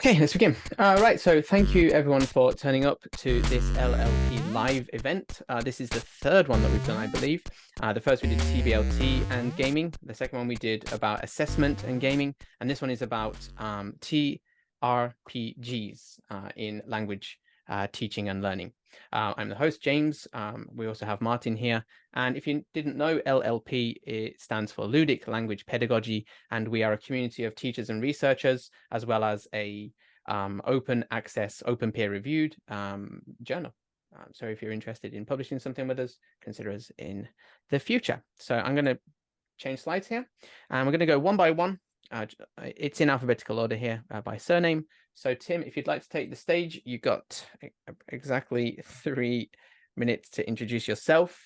Okay, let's begin. Right, so thank you everyone for turning up to this LLP live event. This is the third one that we've done, I believe. The first we did TBLT and gaming. The second one we did about assessment and gaming. And this one is about TRPGs in language teaching and learning. I'm the host, James. We also have Martin here. And if you didn't know, LLP, it stands for Ludic Language Pedagogy, and we are a community of teachers and researchers, as well as a open access, open peer-reviewed journal. So if you're interested in publishing something with us, consider us in the future. So I'm going to change slides here, and we're going to go one by one. It's in alphabetical order here by surname. So Tim, if you'd like to take the stage, you've got exactly 3 minutes to introduce yourself.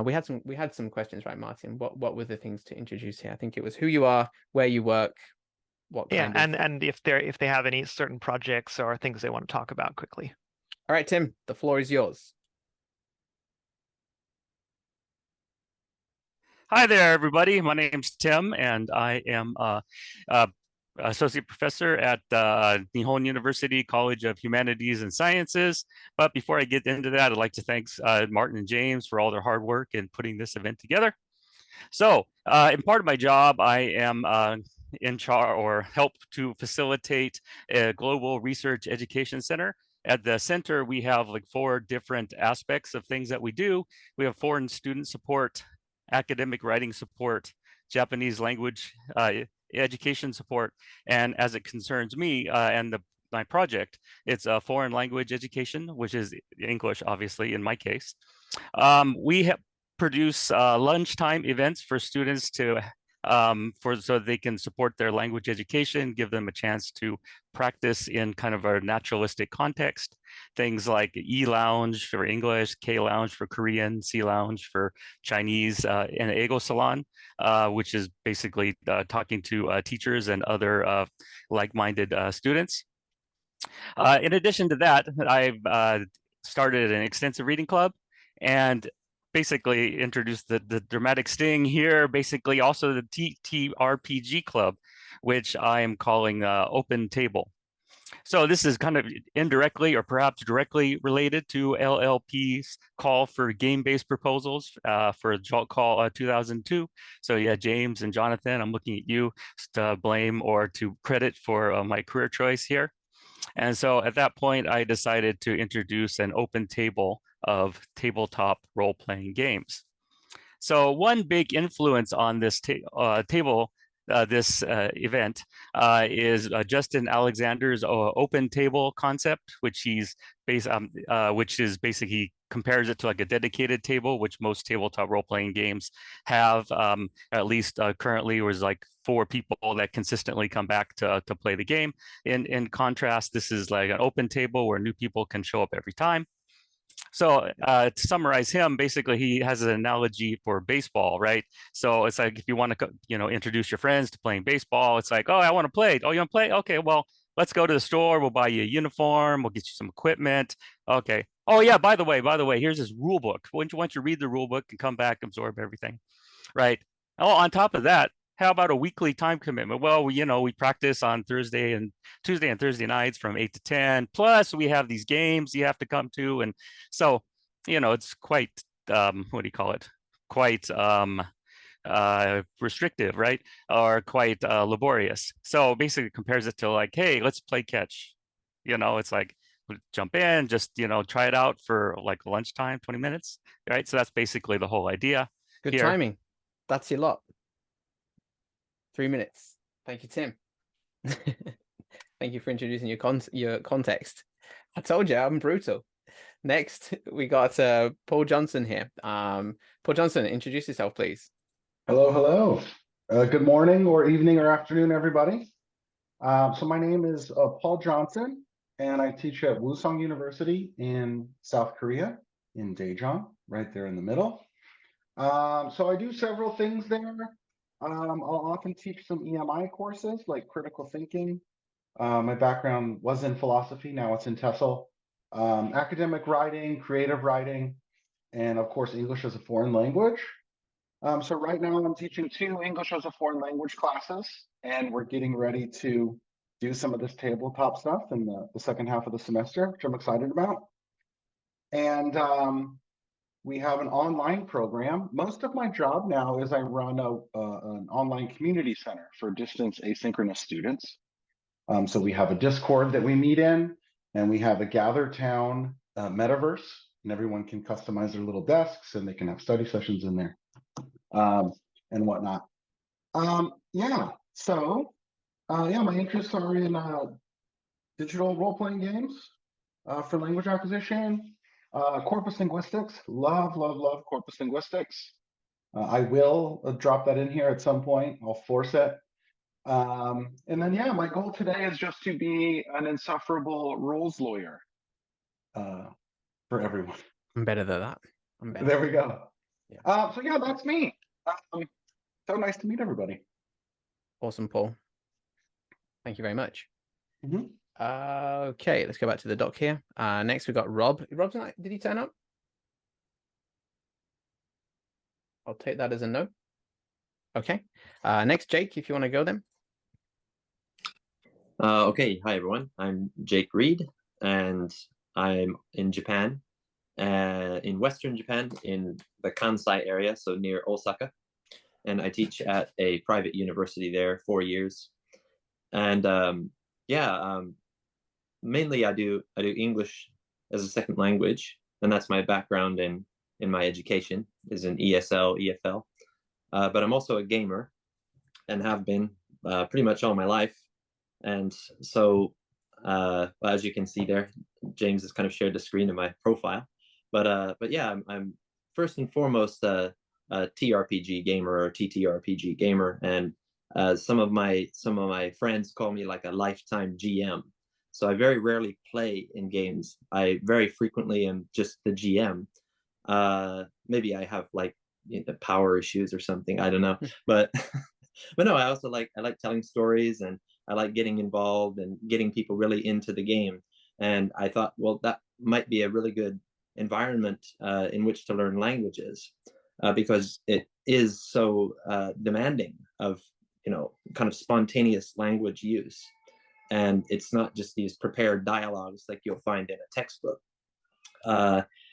We had some questions, right, Martin? What were the things to introduce here? I think it was who you are, where you work, what kind of... and if they have any certain projects or things they want to talk about quickly. All right, Tim, the floor is yours. Hi there, everybody. My name's Tim, and I am associate professor at Nihon University College of Humanities and Sciences. But before I get into that, I'd like to thank Martin and James for all their hard work in putting this event together. So in part of my job, I am in charge or help to facilitate a global research education center. At the center, we have like 4 different aspects of things that we do. We have foreign student support, academic writing support, Japanese language education support, and as it concerns me and my project, it's a foreign language education, which is English, obviously, in my case. We produce lunchtime events for students to so they can support their language education, give them a chance to practice in kind of a naturalistic context. Things like E-Lounge for English, K-Lounge for Korean, C-Lounge for Chinese, and Ego Salon, which is basically talking to teachers and other like-minded students. In addition to that, I've started an extensive reading club, and basically introduced the dramatic sting here, basically also the TRPG club, which I am calling Open Table. So this is kind of indirectly or perhaps directly related to LLP's call for game-based proposals for JALT Call 2002. So yeah, James and Jonathan, I'm looking at you to blame or to credit for my career choice here. And so at that point, I decided to introduce an open table of tabletop role-playing games. So one big influence on this event is Justin Alexander's open table concept, which is basically compares it to like a dedicated table, which most tabletop role-playing games have. At least currently, was like 4 people that consistently come back to play the game. In contrast, this is like an open table where new people can show up every time. So to summarize him, basically he has an analogy for baseball, right? So it's like if you want to, introduce your friends to playing baseball, it's like, oh, I want to play. Oh, you want to play? Okay, well, let's go to the store. We'll buy you a uniform. We'll get you some equipment. Okay. Oh yeah, by the way, here's this rule book. Why don't you read the rule book and come back, absorb everything, right? Oh, on top of that, how about a weekly time commitment? Well, we practice on Tuesday and Thursday nights from 8 to 10. Plus, we have these games you have to come to, and so it's quite quite restrictive, right? Or quite laborious. So basically, it compares it to like, hey, let's play catch. It's like jump in, just try it out for like lunchtime, 20 minutes, right? So that's basically the whole idea. Good here. Timing. That's your lot. 3 minutes. Thank you, Tim. Thank you for introducing your context. I told you I'm brutal. Next, we got Paul Johnson here. Paul Johnson, introduce yourself, please. Hello. Good morning or evening or afternoon, everybody. So my name is Paul Johnson, and I teach at Wusong University in South Korea, in Daejeon, right there in the middle. So I do several things there. I'll often teach some EMI courses like critical thinking. My background was in philosophy, now it's in TESOL. Academic writing, creative writing, and of course, English as a foreign language. So right now I'm teaching 2 English as a foreign language classes, and we're getting ready to do some of this tabletop stuff in the second half of the semester, which I'm excited about. And we have an online program. Most of my job now is I run an online community center for distance asynchronous students. So we have a Discord that we meet in, and we have a Gather Town metaverse, and everyone can customize their little desks, and they can have study sessions in there and whatnot. Yeah, so yeah, my interests are in digital role-playing games for language acquisition, corpus linguistics. Love corpus linguistics. I will drop that in here at some point. I'll force it. And then, yeah, my goal today is just to be an insufferable rules lawyer for everyone. I'm better than that. I'm better. There we go. Yeah. So yeah, that's me. So nice to meet everybody. Awesome, Paul. Thank you very much. Mhm. Okay, let's go back to the doc here. Next, we've got Rob. Rob's not, did he turn up? I'll take that as a no. Okay. Next, Jake, if you want to go then. Okay, hi everyone. I'm Jake Reed, and I'm in Japan, in Western Japan, in the Kansai area, so near Osaka. And I teach at a private university there, 4 years. And mainly I do English as a second language, and that's my background in my education, is in ESL, EFL. But I'm also a gamer, and have been pretty much all my life. And so, as you can see there, James has kind of shared the screen of my profile. But yeah, I'm first and foremost a TRPG gamer, or TTRPG gamer, and some of my friends call me like a lifetime GM. So I very rarely play in games. I very frequently am just the GM. Maybe I have like power issues or something. I don't know, but no, I also like telling stories, and I like getting involved and getting people really into the game. And I thought, well, that might be a really good environment in which to learn languages, because it is so demanding of, kind of spontaneous language use. And it's not just these prepared dialogues like you'll find in a textbook.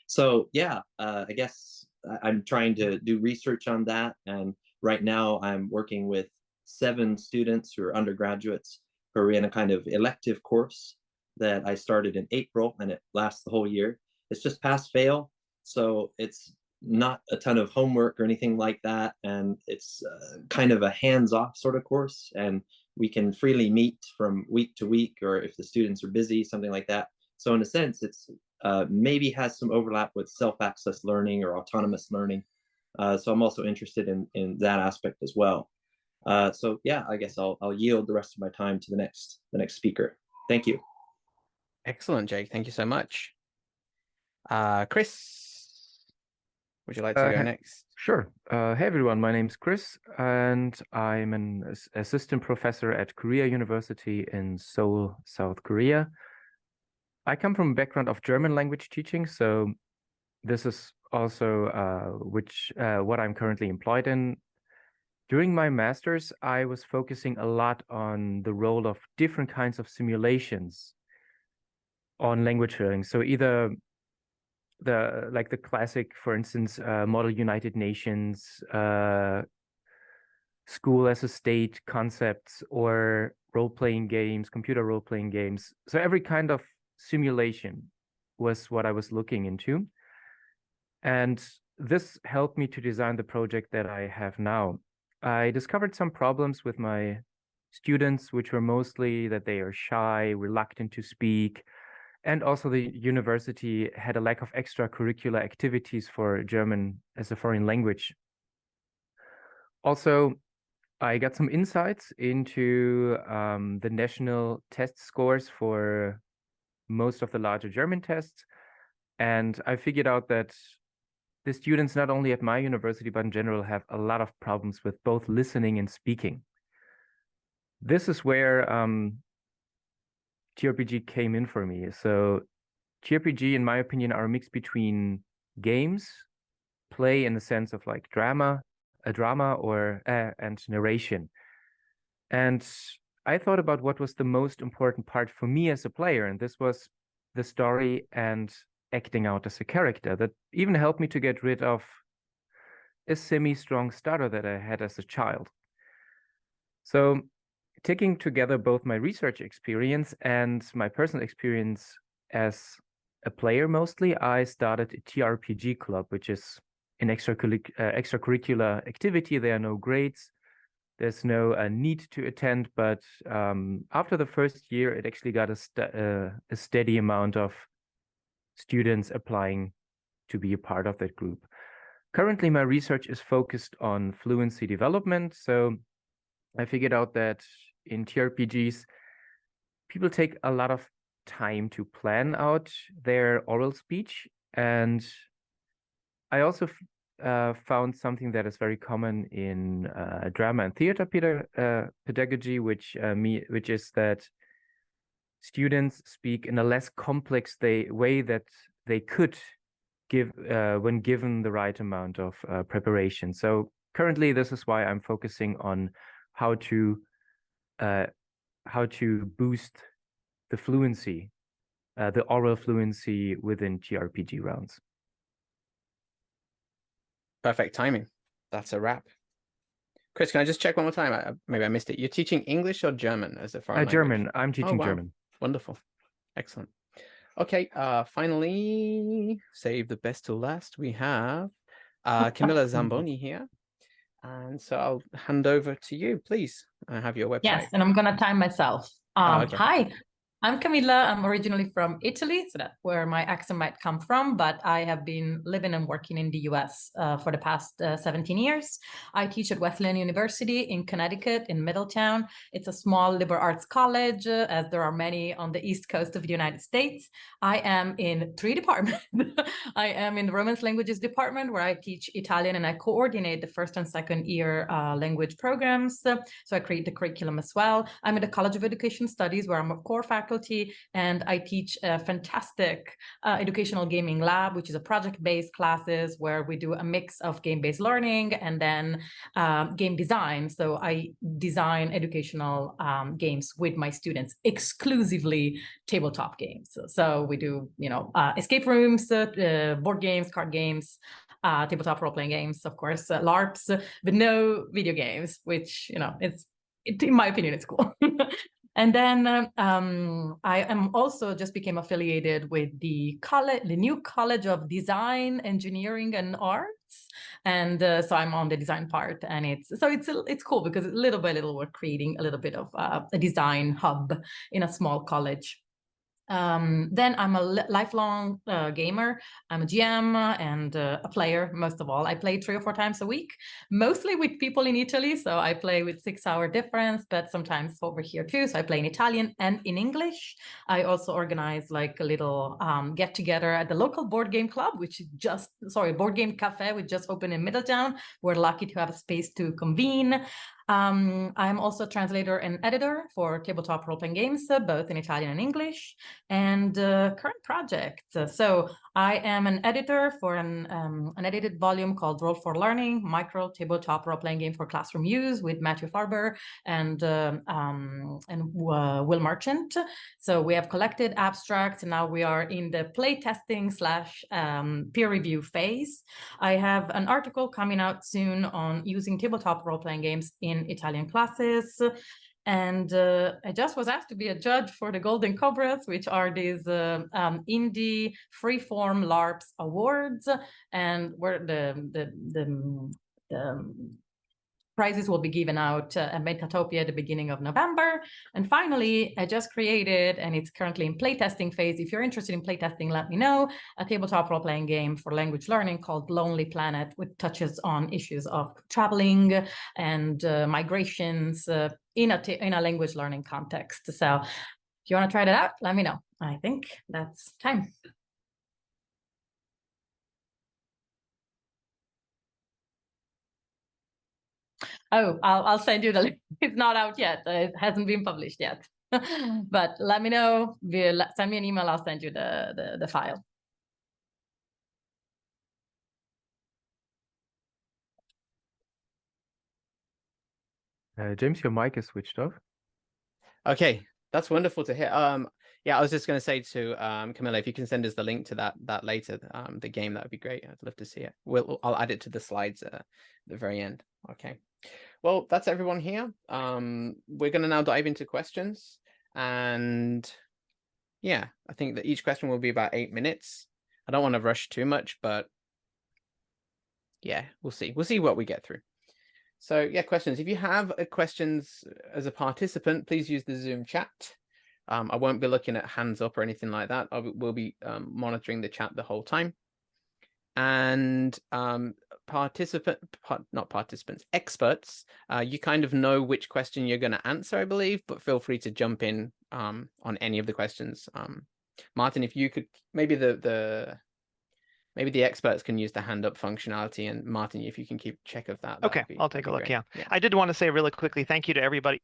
So yeah, I guess I'm trying to do research on that. And right now I'm working with 7 students who are undergraduates who are in a kind of elective course that I started in April, and it lasts the whole year. It's just pass fail, so it's not a ton of homework or anything like that, and it's kind of a hands-off sort of course, and we can freely meet from week to week, or if the students are busy, something like that. So in a sense, it's maybe has some overlap with self-access learning or autonomous learning. So I'm also interested in that aspect as well. So yeah, I guess I'll yield the rest of my time to the next speaker. Thank you. Excellent, Jake. Thank you so much. Chris, would you like to go next? Sure. Hey everyone, my name's Chris, and I'm an assistant professor at Korea University in Seoul, South Korea. I come from a background of German language teaching, so this is also what I'm currently employed in. During my master's, I was focusing a lot on the role of different kinds of simulations on language learning. So either the classic, for instance, Model United Nations, school as a state concepts, or role-playing games, computer role-playing games. So every kind of simulation was what I was looking into. And this helped me to design the project that I have now. I discovered some problems with my students, which were mostly that they are shy, reluctant to speak, and also the university had a lack of extracurricular activities for German as a foreign language. Also, I got some insights into the national test scores for most of the larger German tests. And I figured out that the students, not only at my university, but in general, have a lot of problems with both listening and speaking. This is where TRPG came in for me. So TRPG, in my opinion, are a mix between games, play in the sense of like a drama, or and narration. And I thought about what was the most important part for me as a player, and this was the story and acting out as a character. That even helped me to get rid of a semi-strong stutter that I had as a child. So, taking together both my research experience and my personal experience as a player mostly, I started a TRPG club, which is an extracurricular activity. There are no grades. There's no need to attend, but after the first year, it actually got a steady amount of students applying to be a part of that group. Currently, my research is focused on fluency development. So I figured out that in TRPGs, people take a lot of time to plan out their oral speech. And I also found something that is very common in drama and theater pedagogy, which is that students speak in a less complex way that they could give when given the right amount of preparation. So currently, this is why I'm focusing on how to boost the fluency, the oral fluency within TRPG rounds. Perfect timing. That's a wrap. Chris, can I just check one more time? Maybe I missed it. You're teaching English or German as a foreign language? German. I'm teaching wow. German. Wonderful. Excellent. Okay, finally, save the best till last. We have Camilla Zamboni here. And so I'll hand over to you, please. I have your website. Yes, and I'm going to time myself. Okay. Hi, I'm Camilla. I'm originally from Italy, so that's where my accent might come from, but I have been living and working in the US for the past 17 years. I teach at Wesleyan University in Connecticut, in Middletown. It's a small liberal arts college, as there are many on the East Coast of the United States. I am in 3 departments. I am in the Romance Languages department, where I teach Italian, and I coordinate the first and second year language programs. So I create the curriculum as well. I'm at the College of Education Studies, where I'm a core faculty, and I teach a fantastic educational gaming lab, which is a project-based classes where we do a mix of game-based learning and then game design. So I design educational games with my students, exclusively tabletop games. So we do, escape rooms, board games, card games, tabletop role-playing games, of course, LARPs, but no video games, which, in my opinion, it's cool. And then I am also just became affiliated with the new College of Design, Engineering, and Arts, and so I'm on the design part, and it's cool because little by little we're creating a little bit of a design hub in a small college. Then I'm a lifelong gamer. I'm a GM and a player, most of all. I play 3 or 4 times a week, mostly with people in Italy. So I play with 6-hour difference, but sometimes over here too. So I play in Italian and in English. I also organize like a little get together at the local board game club, which is board game cafe, which just opened in Middletown. We're lucky to have a space to convene. I'm also a translator and editor for tabletop role-playing games, both in Italian and English, and current projects. So I am an editor for an edited volume called Roll for Learning, micro tabletop role-playing game for classroom use with Matthew Farber and Will Merchant. So we have collected abstracts, and now we are in the play testing / peer review phase. I have an article coming out soon on using tabletop role-playing games in Italian classes. And I just was asked to be a judge for the Golden Cobras, which are these indie freeform LARPs awards, and where the prizes will be given out at Metatopia at the beginning of November. And finally, I just created, and it's currently in playtesting phase. If you're interested in playtesting, let me know. A tabletop role-playing game for language learning called Lonely Planet, which touches on issues of traveling and migrations in a language learning context. So if you want to try that out, let me know. I think that's time. Oh, I'll send you the link. It's not out yet. It hasn't been published yet. But let me know. Send me an email. I'll send you the file. James, your mic is switched off. Okay, that's wonderful to hear. Yeah, I was just going to say to Camilla, if you can send us the link to that later, the game, that would be great. I'd love to see it. I'll add it to the slides at the very end. Okay. Well, that's everyone here. We're going to now dive into questions, and yeah, I think that each question will be about 8 minutes. I don't want to rush too much, but yeah, we'll see. We'll see what we get through. So yeah, questions. If you have questions as a participant, please use the Zoom chat. I won't be looking at hands up or anything like that. We'll be monitoring the chat the whole time. And experts, you kind of know which question you're going to answer, I believe, but feel free to jump in on any of the questions. Martin, if you could, maybe the experts can use the hand up functionality, and Martin, if you can keep check of that. Okay, I'll take a look. Yeah. I did want to say really quickly, thank you to everybody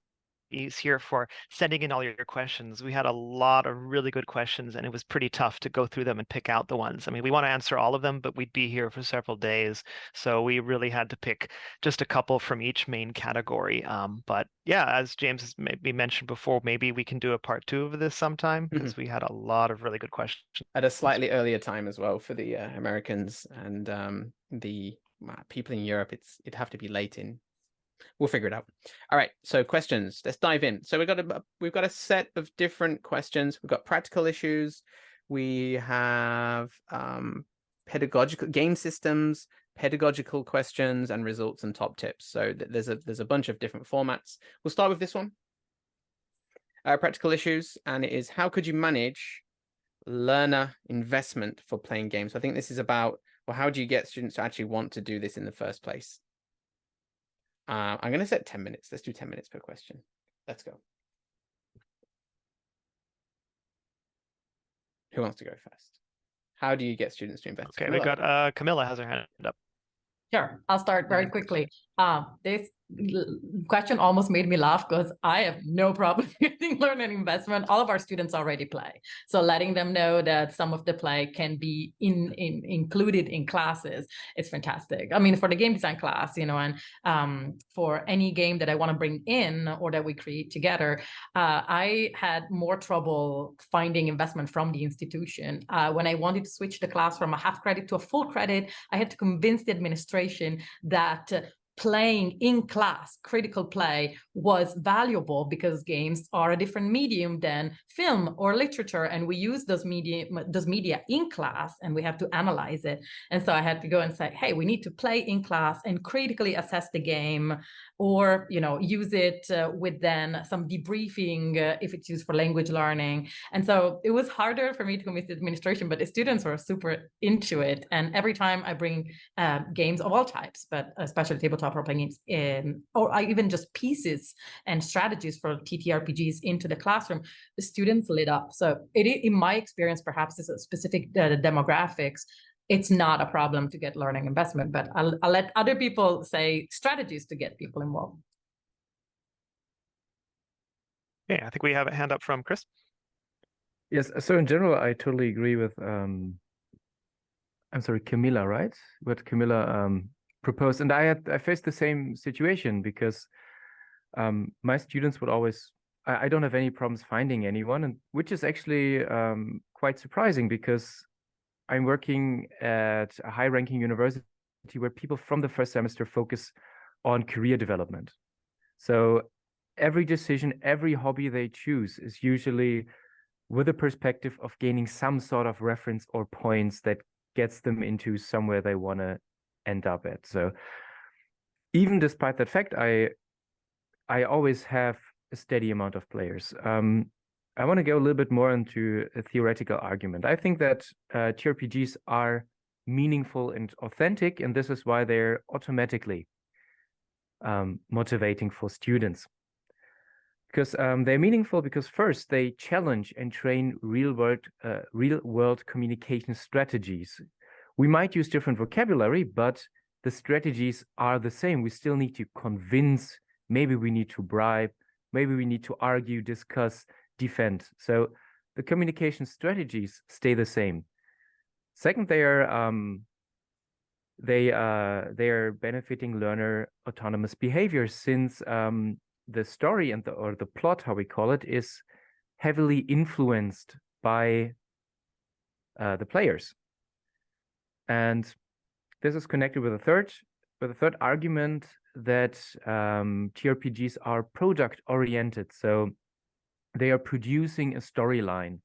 who's here for sending in all your questions. We had a lot of really good questions, and it was pretty tough to go through them and pick out the ones. I mean, we want to answer all of them, but we'd be here for several days. So we really had to pick just a couple from each main category. But yeah, as James has maybe mentioned before, maybe we can do a part 2 of this sometime, because we had a lot of really good questions. At a slightly earlier time as well for the Americans and the people in Europe. It'd have to be late in. We'll figure it out. All right, so questions. Let's dive in. So we've got a set of different questions. We've got practical issues. We have pedagogical game systems, pedagogical questions, and results and top tips. So there's a bunch of different formats. We'll start with this one. Practical issues, and it is, how could you manage learner investment for playing games? I think this is about, well, how do you get students to actually want to do this in the first place? I'm going to set 10 minutes. Let's do 10 minutes per question. Let's go. Who wants to go first? How do you get students to invest? Okay, Camilla. we got Camilla has her hand up. Sure, I'll start very quickly. This question almost made me laugh because I have no problem getting learning investment. All of our students already play. So letting them know that some of the play can be included in classes is fantastic. I mean, for the game design class, you know, and for any game that I want to bring in or that we create together, I had more trouble finding investment from the institution. When I wanted to switch the class from a half credit to a full credit, I had to convince the administration that playing in class, critical play, was valuable because games are a different medium than film or literature, and we use those media in class, and we have to analyze it. And so I had to go and say, hey, we need to play in class and critically assess the game, or use it with then some debriefing if it's used for language learning. And so it was harder for me to convince the administration, but the students were super into it. And every time I bring games of all types, but especially tabletop role-playing games, or even just pieces and strategies for TTRPGs into the classroom, the students lit up. So in my experience, perhaps it's a specific demographics. It's not a problem to get learning investment, but I'll let other people say strategies to get people involved. Yeah, I think we have a hand up from Chris. Yes, so in general, I totally agree with, I'm sorry, Camilla, right? What Camilla proposed. And I faced the same situation because my students would always, I don't have any problems finding anyone, and which is actually quite surprising because I'm working at a high-ranking university where people from the first semester focus on career development. So every decision, every hobby they choose is usually with a perspective of gaining some sort of reference or points that gets them into somewhere they want to end up at. So even despite that fact, I always have a steady amount of players. I want to go a little bit more into a theoretical argument. I think that TRPGs are meaningful and authentic, and this is why they're automatically motivating for students. Because they're meaningful because first, they challenge and train real-world communication strategies. We might use different vocabulary, but the strategies are the same. We still need to convince, maybe we need to bribe, maybe we need to argue, discuss, defend. So the communication strategies stay the same. Second, they are benefiting learner autonomous behavior, since the story and or the plot, how we call it, is heavily influenced by the players. And this is connected with a third argument that TRPGs are product oriented. So they are producing a storyline.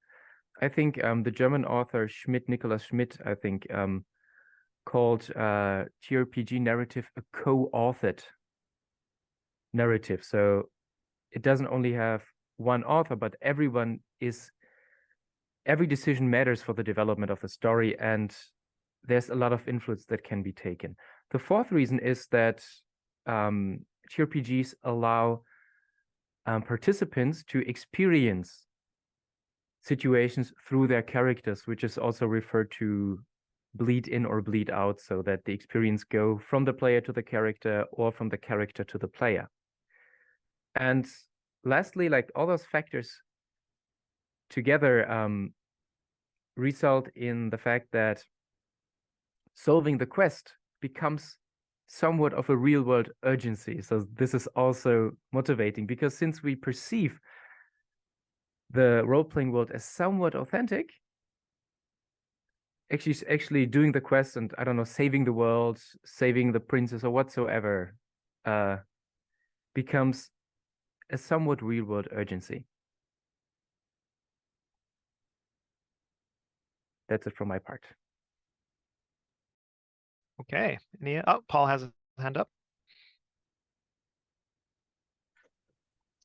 I think the German author Nicholas Schmidt, I think, called TRPG narrative a co-authored narrative. So it doesn't only have one author, but every decision matters for the development of the story, and there's a lot of influence that can be taken. The fourth reason is that TRPGs allow participants to experience situations through their characters, which is also referred to bleed in or bleed out, so that the experience go from the player to the character or from the character to the player. And lastly, like all those factors together result in the fact that solving the quest becomes somewhat of a real world urgency. So this is also motivating, because since we perceive the role-playing world as somewhat authentic, actually doing the quest and, I don't know, saving the world, saving the princess or whatsoever becomes a somewhat real world urgency. That's it from my part. Okay. Paul has a hand up.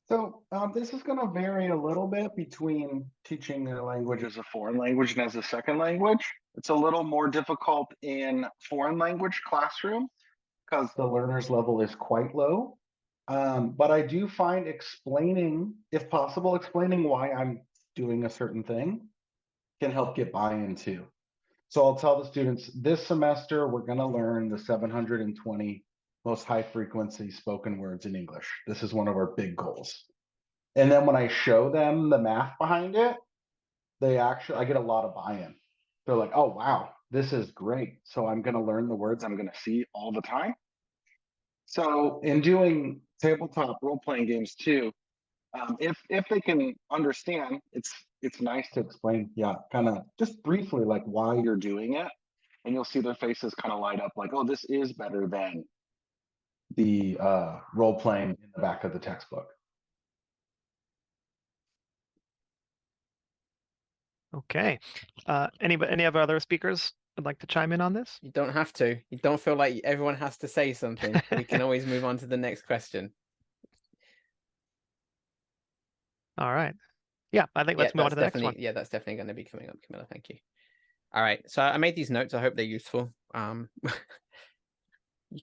So this is going to vary a little bit between teaching a language as a foreign language and as a second language. It's a little more difficult in foreign language classroom because the learner's level is quite low. But I do find explaining, if possible, explaining why I'm doing a certain thing can help get buy-in too. So I'll tell the students, this semester, we're going to learn the 720 most high frequency spoken words in English. This is one of our big goals. And then when I show them the math behind it, I get a lot of buy-in. They're like, oh, wow, this is great. So I'm going to learn the words I'm going to see all the time. So in doing tabletop role-playing games too, if they can understand, it's nice to explain, kind of just briefly, like why you're doing it. And you'll see their faces kind of light up like, oh, this is better than the role-playing in the back of the textbook. Okay. Any of our other speakers would like to chime in on this? You don't have to. You don't feel like everyone has to say something. We can always move on to the next question. All right. Yeah, I think let's move on to the next one. Yeah, that's definitely going to be coming up, Camilla. Thank you. All right. So I made these notes. I hope they're useful. You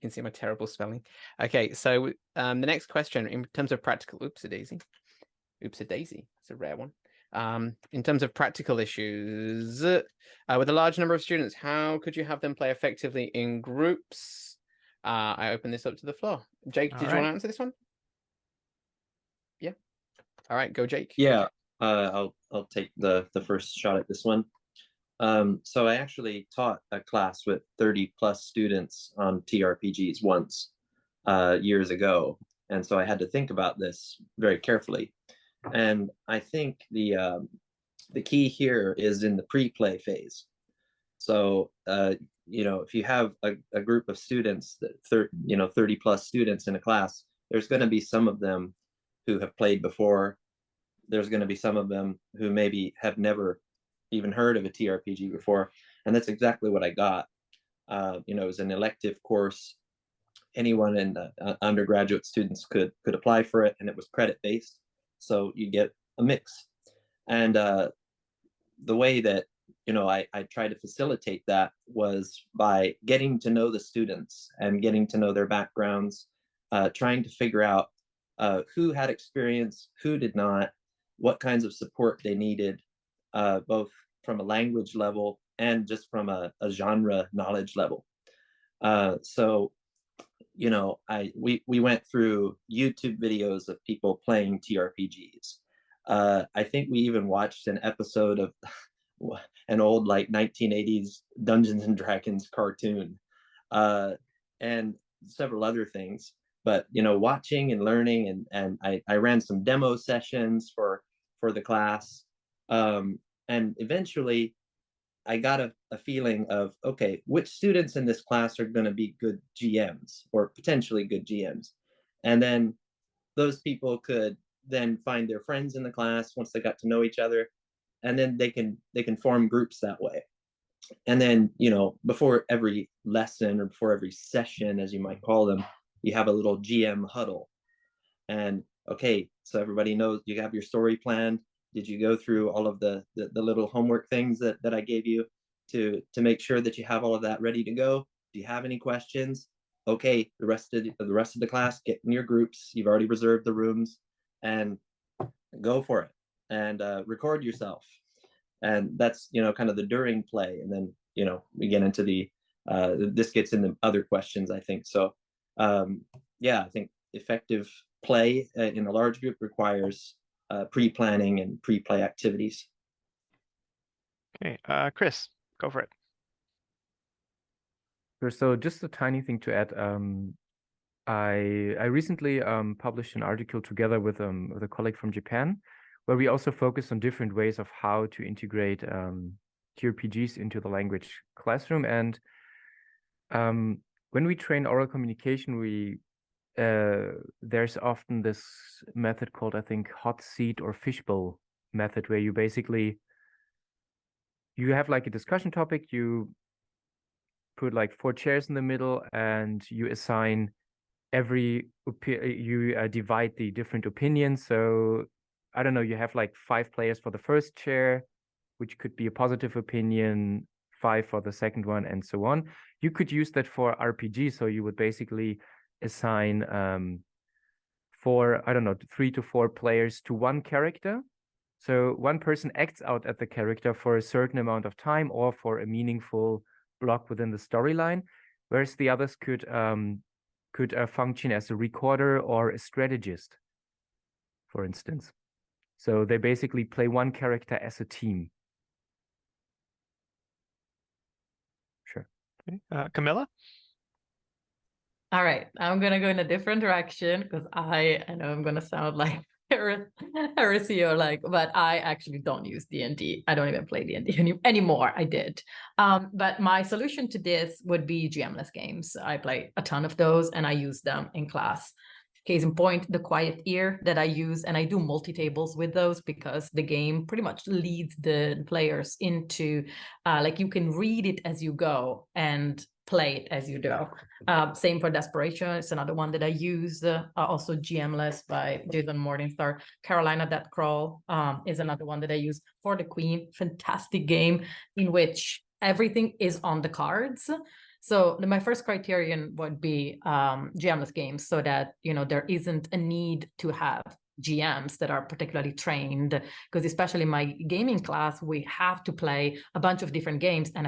can see my terrible spelling. Okay. So the next question in terms of practical, oops-a-daisy. Oops-a-daisy. That's a rare one. In terms of practical issues, with a large number of students, how could you have them play effectively in groups? I open this up to the floor. Jake, did you want to answer this one? Yeah. All right, go Jake. Yeah, I'll take the first shot at this one. So I actually taught a class with 30 plus students on TRPGs once years ago. And so I had to think about this very carefully. And I think the key here is in the pre-play phase. So, if you have a group of students, 30 plus students in a class, there's going to be some of them who have played before. There's going to be some of them who maybe have never even heard of a TRPG before. And that's exactly what I got. It was an elective course. Anyone in undergraduate students could apply for it, and it was credit-based. So you get a mix. And the way that, I try to facilitate that was by getting to know the students and getting to know their backgrounds, trying to figure out who had experience, who did not, what kinds of support they needed, both from a language level and just from a genre knowledge level. So we went through YouTube videos of people playing TRPGs. I think we even watched an episode of an old 1980s Dungeons and Dragons cartoon, and several other things. but watching and learning, and I ran some demo sessions for the class, and eventually I got a feeling of, okay, which students in this class are going to be good GMs or potentially good GMs, and then those people could then find their friends in the class once they got to know each other, and then they can form groups that way. And then before every lesson, or before every session, as you might call them, you have a little GM huddle. And okay, so everybody knows you have your story planned. Did you go through all of the little homework things that I gave you to make sure that you have all of that ready to go? Do you have any questions? Okay, the rest of the class, get in your groups. You've already reserved the rooms, and go for it, and record yourself. And that's kind of the during play, and then we get into the this gets into other questions, I think. So yeah, I think effective play in a large group requires pre-planning and pre-play activities. Okay, Chris, go for it. Sure. So just a tiny thing to add. I recently published an article together with a colleague from Japan, where we also focus on different ways of how to integrate TRPGs into the language classroom. And when we train oral communication, there's often this method called, I think, hot seat or fishbowl method, where you have like a discussion topic, you put like 4 chairs in the middle, and you assign you divide the different opinions. So I don't know, you have like 5 players for the first chair, which could be a positive opinion, 5 for the second one, and so on. You could use that for RPG. So you would basically assign 3 to 4 players to one character. So one person acts out at the character for a certain amount of time or for a meaningful block within the storyline, whereas the others could function as a recorder or a strategist, for instance. So they basically play one character as a team. Sure. Okay. Camilla? All right, I'm gonna go in a different direction, because I know I'm gonna sound like heresy but I actually don't use D&D. I don't even play D&D anymore. I did. But my solution to this would be GM-less games. I play a ton of those, and I use them in class. Case in point, the Quiet Ear that I use, and I do multi-tables with those, because the game pretty much leads the players into, you can read it as you go and play it as you do. Same for Desperation. It's another one that I use. Also GM-less by Jason Morningstar. Carolina Death Crawl is another one that I use. For the Queen, fantastic game in which everything is on the cards. So my first criterion would be GM-less games, so that there isn't a need to have GMs that are particularly trained, because especially in my gaming class, we have to play a bunch of different games, and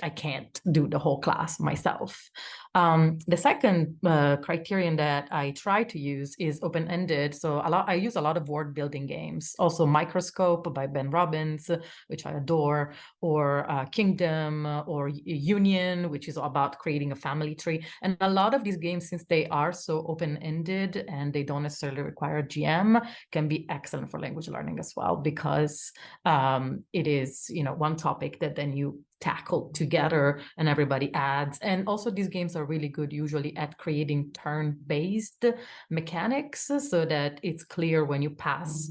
I can't do the whole class myself. The second criterion that I try to use is open-ended. So I use a lot of word building games. Also Microscope by Ben Robbins, which I adore, or Kingdom, or Union, which is about creating a family tree. And a lot of these games, since they are so open-ended and they don't necessarily require GM, can be excellent for language learning as well, because it is one topic that then you tackle together and everybody adds. And also these games are really good usually at creating turn-based mechanics, so that it's clear when you pass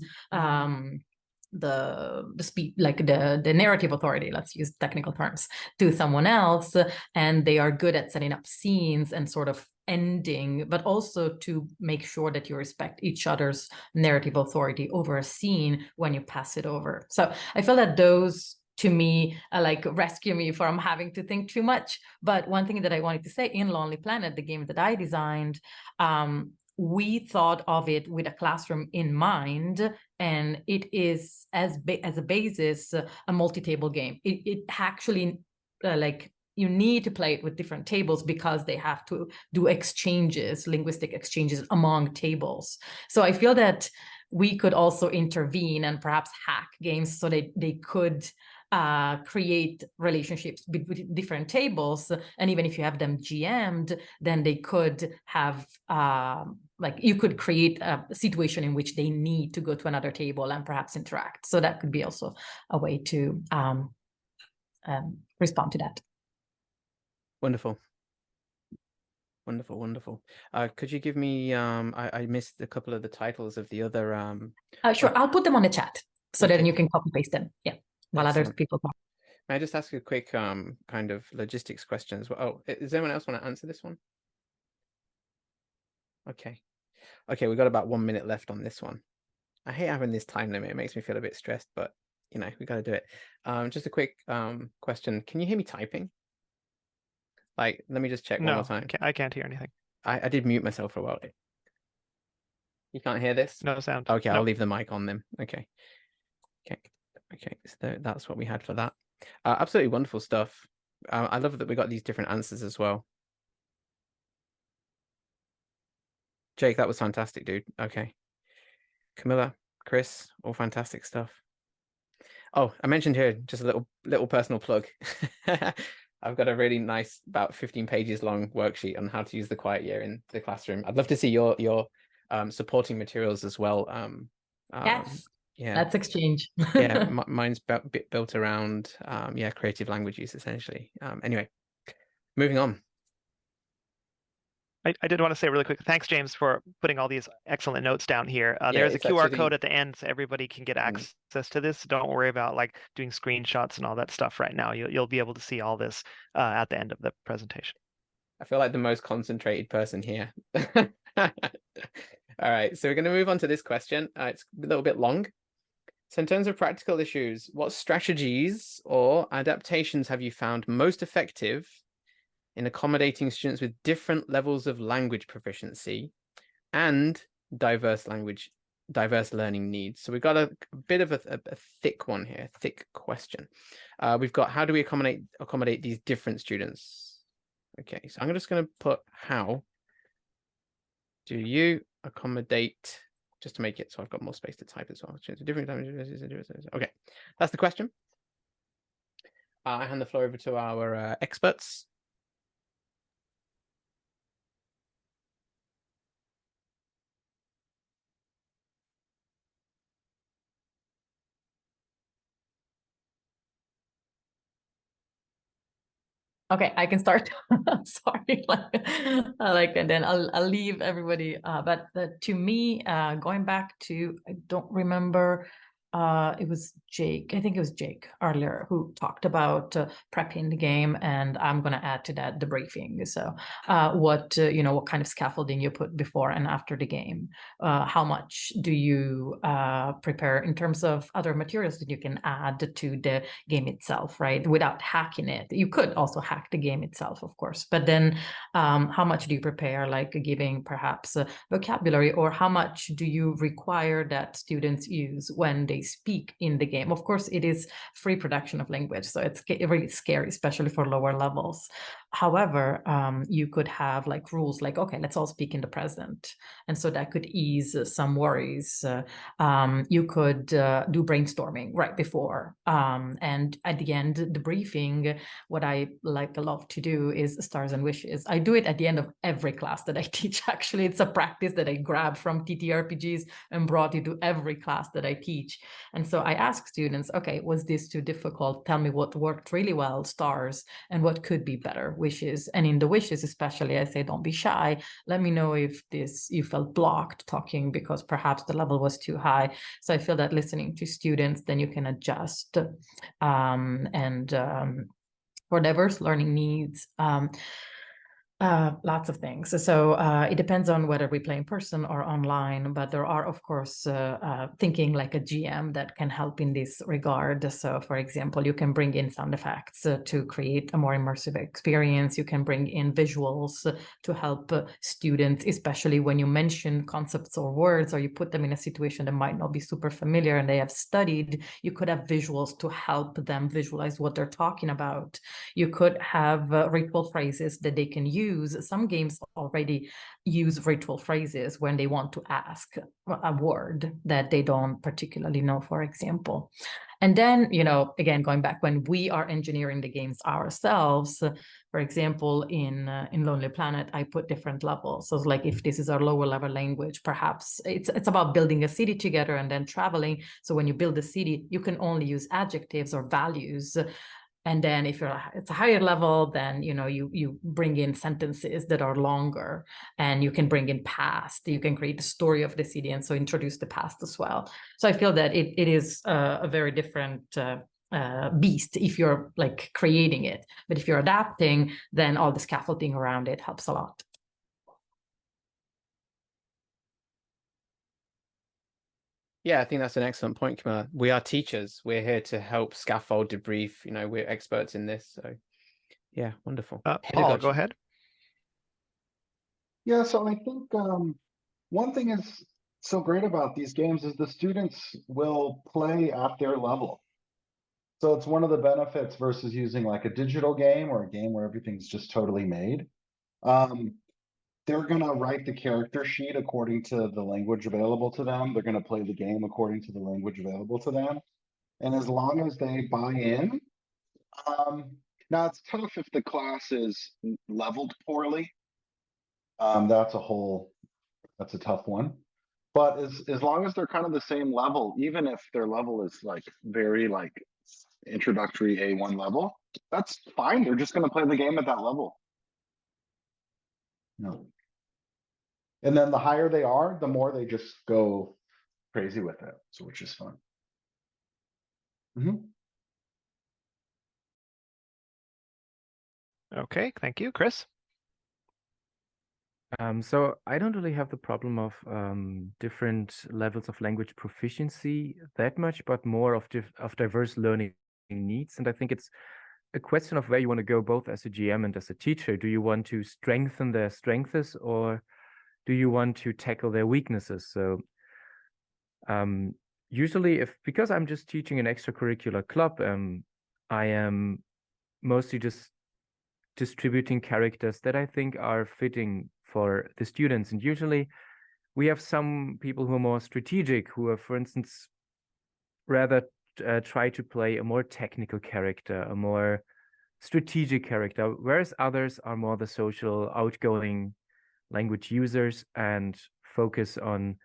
the speed, like the narrative authority, let's use technical terms, to someone else, and they are good at setting up scenes and sort of ending, but also to make sure that you respect each other's narrative authority over a scene when you pass it over. So I feel that those, to me, rescue me from having to think too much. But one thing that I wanted to say, in Lonely Planet, the game that I designed, we thought of it with a classroom in mind, and it is as a basis a multi-table game. It actually you need to play it with different tables, because they have to do exchanges, linguistic exchanges among tables. So I feel that we could also intervene and perhaps hack games so they could create relationships between different tables. And even if you have them GM'd, then they could have, like you could create a situation in which they need to go to another table and perhaps interact. So that could be also a way to respond to that. Wonderful. Wonderful, wonderful. Could you give me, I missed a couple of the titles of the other. Sure, I'll put them on the chat so okay. that you can copy paste them. Yeah, while other people talk. May I just ask a quick kind of logistics question as well? Oh, does anyone else want to answer this one? Okay. Okay, we've got about 1 minute left on this one. I hate having this time limit. It makes me feel a bit stressed, but you know, we got to do it. Just a quick question. Can you hear me typing? Like, let me just check one more time. I can't hear anything. I did mute myself for a while. You can't hear this? No sound. Okay, No. I'll leave the mic on then. Okay. Okay, so that's what we had for that. Absolutely wonderful stuff. I love that we got these different answers as well. Jake, that was fantastic, dude. Okay. Camilla, Chris, all fantastic stuff. Oh, I mentioned here just a little personal plug. I've got a really nice, about 15 pages long worksheet on how to use the quiet year in the classroom. I'd love to see your supporting materials as well. Yes. Yeah, let's exchange. Yeah, mine's built around yeah, creative language use essentially. Anyway, moving on. I did want to say really quick, thanks, James, for putting all these excellent notes down here. Yeah, there's a QR actually code at the end, so everybody can get access to this. Don't worry about like doing screenshots and all that stuff right now. You'll be able to see all this at the end of the presentation. I feel like the most concentrated person here. All right, so we're going to move on to this question. It's a little bit long. So in terms of practical issues, what strategies or adaptations have you found most effective in accommodating students with different levels of language proficiency and diverse learning needs? So we've got a bit of a thick one here, thick question. We've got, how do we accommodate these different students? Okay, so I'm just going to put, how do you accommodate, just to make it so I've got more space to type as well. Okay, that's the question. I hand the floor over to our experts. Okay, I can start. Sorry, and then I'll leave everybody. But to me, going back to, I don't remember. It was Jake. I think it was Jake earlier who talked about prepping the game, and I'm going to add to that the briefing. So, what kind of scaffolding you put before and after the game? How much do you prepare in terms of other materials that you can add to the game itself, right? Without hacking it. You could also hack the game itself, of course. But then, how much do you prepare, like giving perhaps vocabulary, or how much do you require that students use when they speak in the game? Of course, it is free production of language, so it's really scary, especially for lower levels. However, you could have like rules like, okay, let's all speak in the present, and so that could ease some worries. You could do brainstorming right before, and at the end, the briefing. What I like a lot to do is stars and wishes. I do it at the end of every class that I teach. Actually, it's a practice that I grabbed from TRPGs and brought it to every class that I teach. And so I ask students, okay, was this too difficult? Tell me what worked really well, stars, and what could be better, wishes. And in the wishes especially, I say, don't be shy. Let me know if you felt blocked talking because perhaps the level was too high. So I feel that listening to students, then you can adjust. For diverse learning needs, lots of things. So it depends on whether we play in person or online, but there are, of course, thinking like a GM that can help in this regard. So for example, you can bring in sound effects to create a more immersive experience. You can bring in visuals to help students, especially when you mention concepts or words, or you put them in a situation that might not be super familiar and they have studied. You could have visuals to help them visualize what they're talking about. You could have ritual phrases that they can use some games already use ritual phrases when they want to ask a word that they don't particularly know, for example. And then, again, going back, when we are engineering the games ourselves, for example, in Lonely Planet, I put different levels. So like if this is our lower level language, perhaps it's about building a city together and then traveling. So when you build a city, you can only use adjectives or values. And then if it's a higher level, then you bring in sentences that are longer, and you can bring in past. You can create the story of the city, and so introduce the past as well. So I feel that it is a very different beast if you're like creating it. But if you're adapting, then all the scaffolding around it helps a lot. Yeah, I think that's an excellent point, Camilla. We are teachers. We're here to help scaffold, debrief. We're experts in this. So, yeah, wonderful. Paul, go ahead. Yeah, so I think one thing is so great about these games is the students will play at their level. So it's one of the benefits versus using like a digital game or a game where everything's just totally made. They're going to write the character sheet according to the language available to them. They're going to play the game according to the language available to them. And as long as they buy in, now it's tough if the class is leveled poorly. That's a tough one. But as long as they're kind of the same level, even if their level is like very like introductory A1 level, that's fine. They're just going to play the game at that level. No. And then the higher they are, the more they just go crazy with it. So which is fun. Okay, thank you. Chris? So I don't really have the problem of different levels of language proficiency that much, but more of diverse learning needs. And I think it's a question of where you want to go, both as a GM and as a teacher. Do you want to strengthen their strengths, or do you want to tackle their weaknesses? So usually, because I'm just teaching an extracurricular club, I am mostly just distributing characters that I think are fitting for the students. And usually we have some people who are more strategic, who are, for instance, rather try to play a more technical character, a more strategic character, whereas others are more the social, outgoing language users and focus on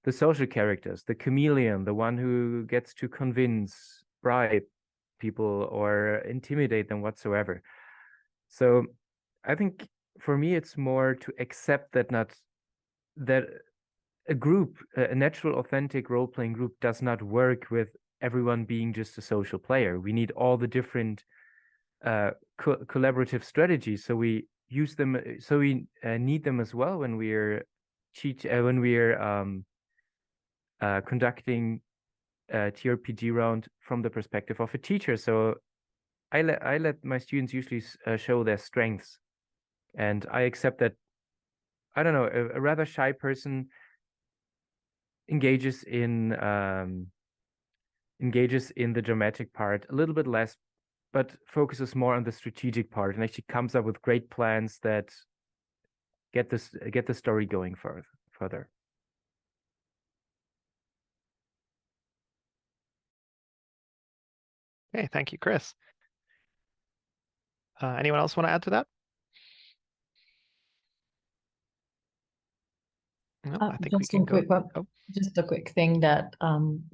the social characters, the chameleon, the one who gets to convince, bribe people or intimidate them whatsoever. So I think for me, it's more to accept that a group, a natural, authentic role-playing group does not work with everyone being just a social player. We need all the different collaborative strategies. So we use them. So we need them as well when we're conducting a TRPG round from the perspective of a teacher. So I let my students usually show their strengths, and I accept that, I don't know, a rather shy person engages in the dramatic part a little bit less, but focuses more on the strategic part and actually comes up with great plans that get the story going further. Okay, thank you, Chris. Anyone else want to add to that? No, I think we can go. Just a quick thing that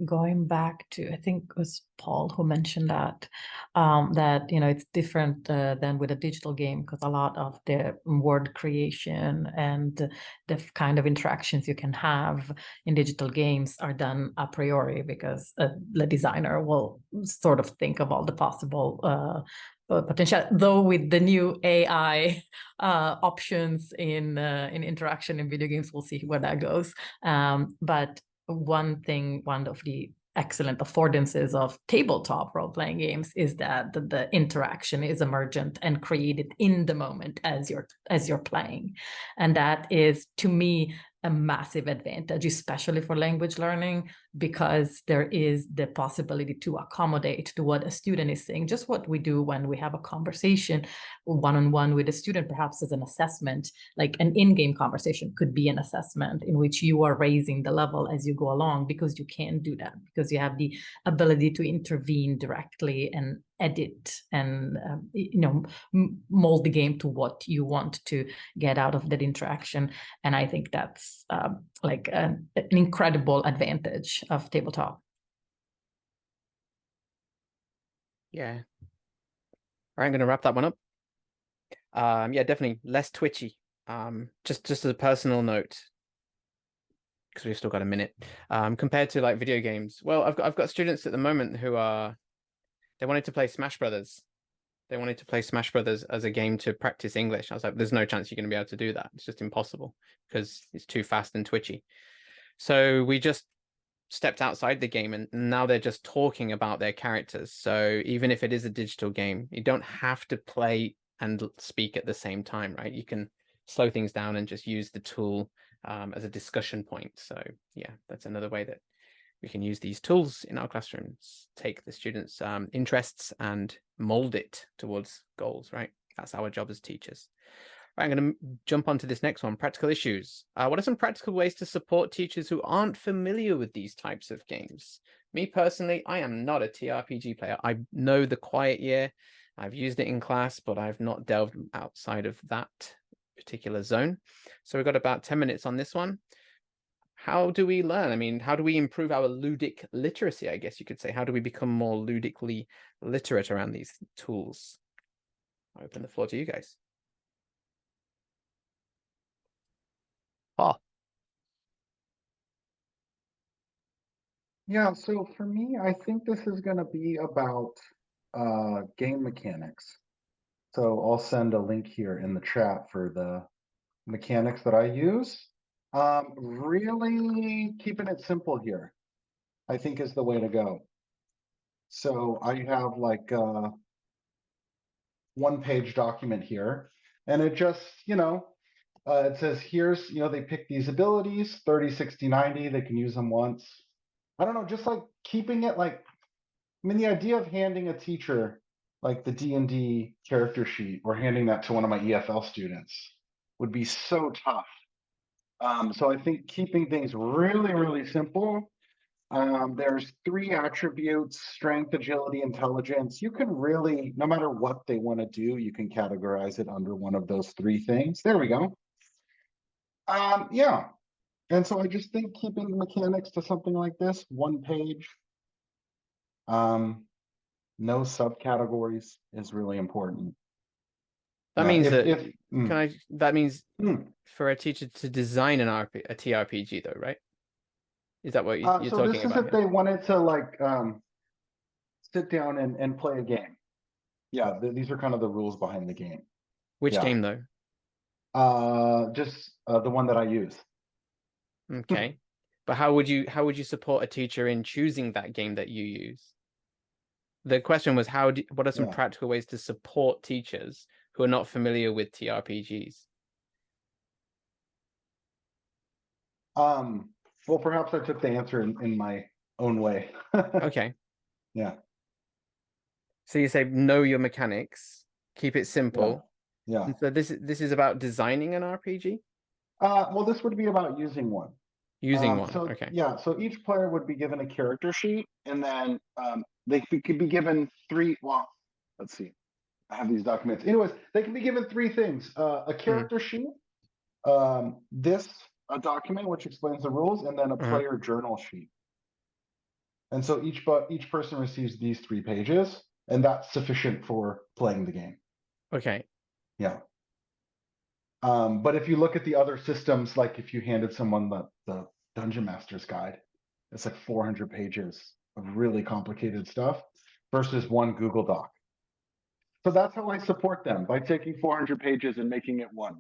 going back to, I think it was Paul who mentioned that it's different than with a digital game, because a lot of the word creation and the kind of interactions you can have in digital games are done a priori, because the designer will sort of think of all the possible potential, though with the new AI options in interaction in video games, we'll see where that goes. But one of the excellent affordances of tabletop role-playing games is that the interaction is emergent and created in the moment as you're playing, and that is, to me, a massive advantage, especially for language learning, because there is the possibility to accommodate to what a student is saying. Just what we do when we have a conversation one-on-one with a student, perhaps as an assessment, like an in-game conversation could be an assessment in which you are raising the level as you go along, because you can do that, because you have the ability to intervene directly and edit and mold the game to what you want to get out of that interaction. And I think that's like an incredible advantage of tabletop. Yeah. All right, I'm going to wrap that one up. Yeah, definitely less twitchy. Just as a personal note, because we've still got a minute. Compared to like video games. Well, I've got students at the moment who they wanted to play Smash Brothers. They wanted to play Smash Brothers as a game to practice English. I was like, there's no chance you're going to be able to do that. It's just impossible because it's too fast and twitchy. So we just stepped outside the game, and now they're just talking about their characters. So even if it is a digital game, you don't have to play and speak at the same time, right? You can slow things down and just use the tool as a discussion point. So yeah, that's another way that we can use these tools in our classrooms, take the students' interests and mold it towards goals, right? That's our job as teachers. Right, I'm going to jump onto this next one, practical issues. What are some practical ways to support teachers who aren't familiar with these types of games? Me personally, I am not a TRPG player. I know the Quiet Year. I've used it in class, but I've not delved outside of that particular zone. So we've got about 10 minutes on this one. How do we learn? I mean, how do we improve our ludic literacy, I guess you could say? How do we become more ludically literate around these tools? I open the floor to you guys. Paul. Yeah, so for me, I think this is going to be about game mechanics. So I'll send a link here in the chat for the mechanics that I use. Really keeping it simple here, I think, is the way to go. So I have like a one-page document here, and it just, it says here's, they pick these abilities, 30, 60, 90, they can use them once. I don't know, just like keeping it like, I mean, the idea of handing a teacher like the D&D character sheet or handing that to one of my EFL students would be so tough. So I think keeping things really, really simple. There's 3 attributes: strength, agility, intelligence. You can really, no matter what they want to do, you can categorize it under one of those 3 things. There we go. Yeah. And so I just think keeping the mechanics to something like this, 1 page, no subcategories is really important. That means that means for a teacher to design a TRPG though, right? Is that what you're talking about? So this is if they wanted to like sit down and play a game. Yeah, these are kind of the rules behind the game. Which game though? Just the one that I use. Okay. But how would you support a teacher in choosing that game that you use? The question was what are some practical ways to support teachers who are not familiar with TRPGs? Well, perhaps I took the answer in my own way. Okay. Yeah. So you say know your mechanics, keep it simple. Yeah. And so this is about designing an RPG? Well, this would be about using one. Using one. So, okay. Yeah. So each player would be given a character sheet, and then they could be given 3. Well, let's see. I have these documents. Anyways, they can be given 3 things: a character sheet, a document which explains the rules, and then a player journal sheet. And so each person receives these 3 pages, and that's sufficient for playing the game. Okay. Yeah. But if you look at the other systems, like if you handed someone the Dungeon Master's Guide, it's like 400 pages of really complicated stuff versus one Google Doc. So that's how I support them, by taking 400 pages and making it one.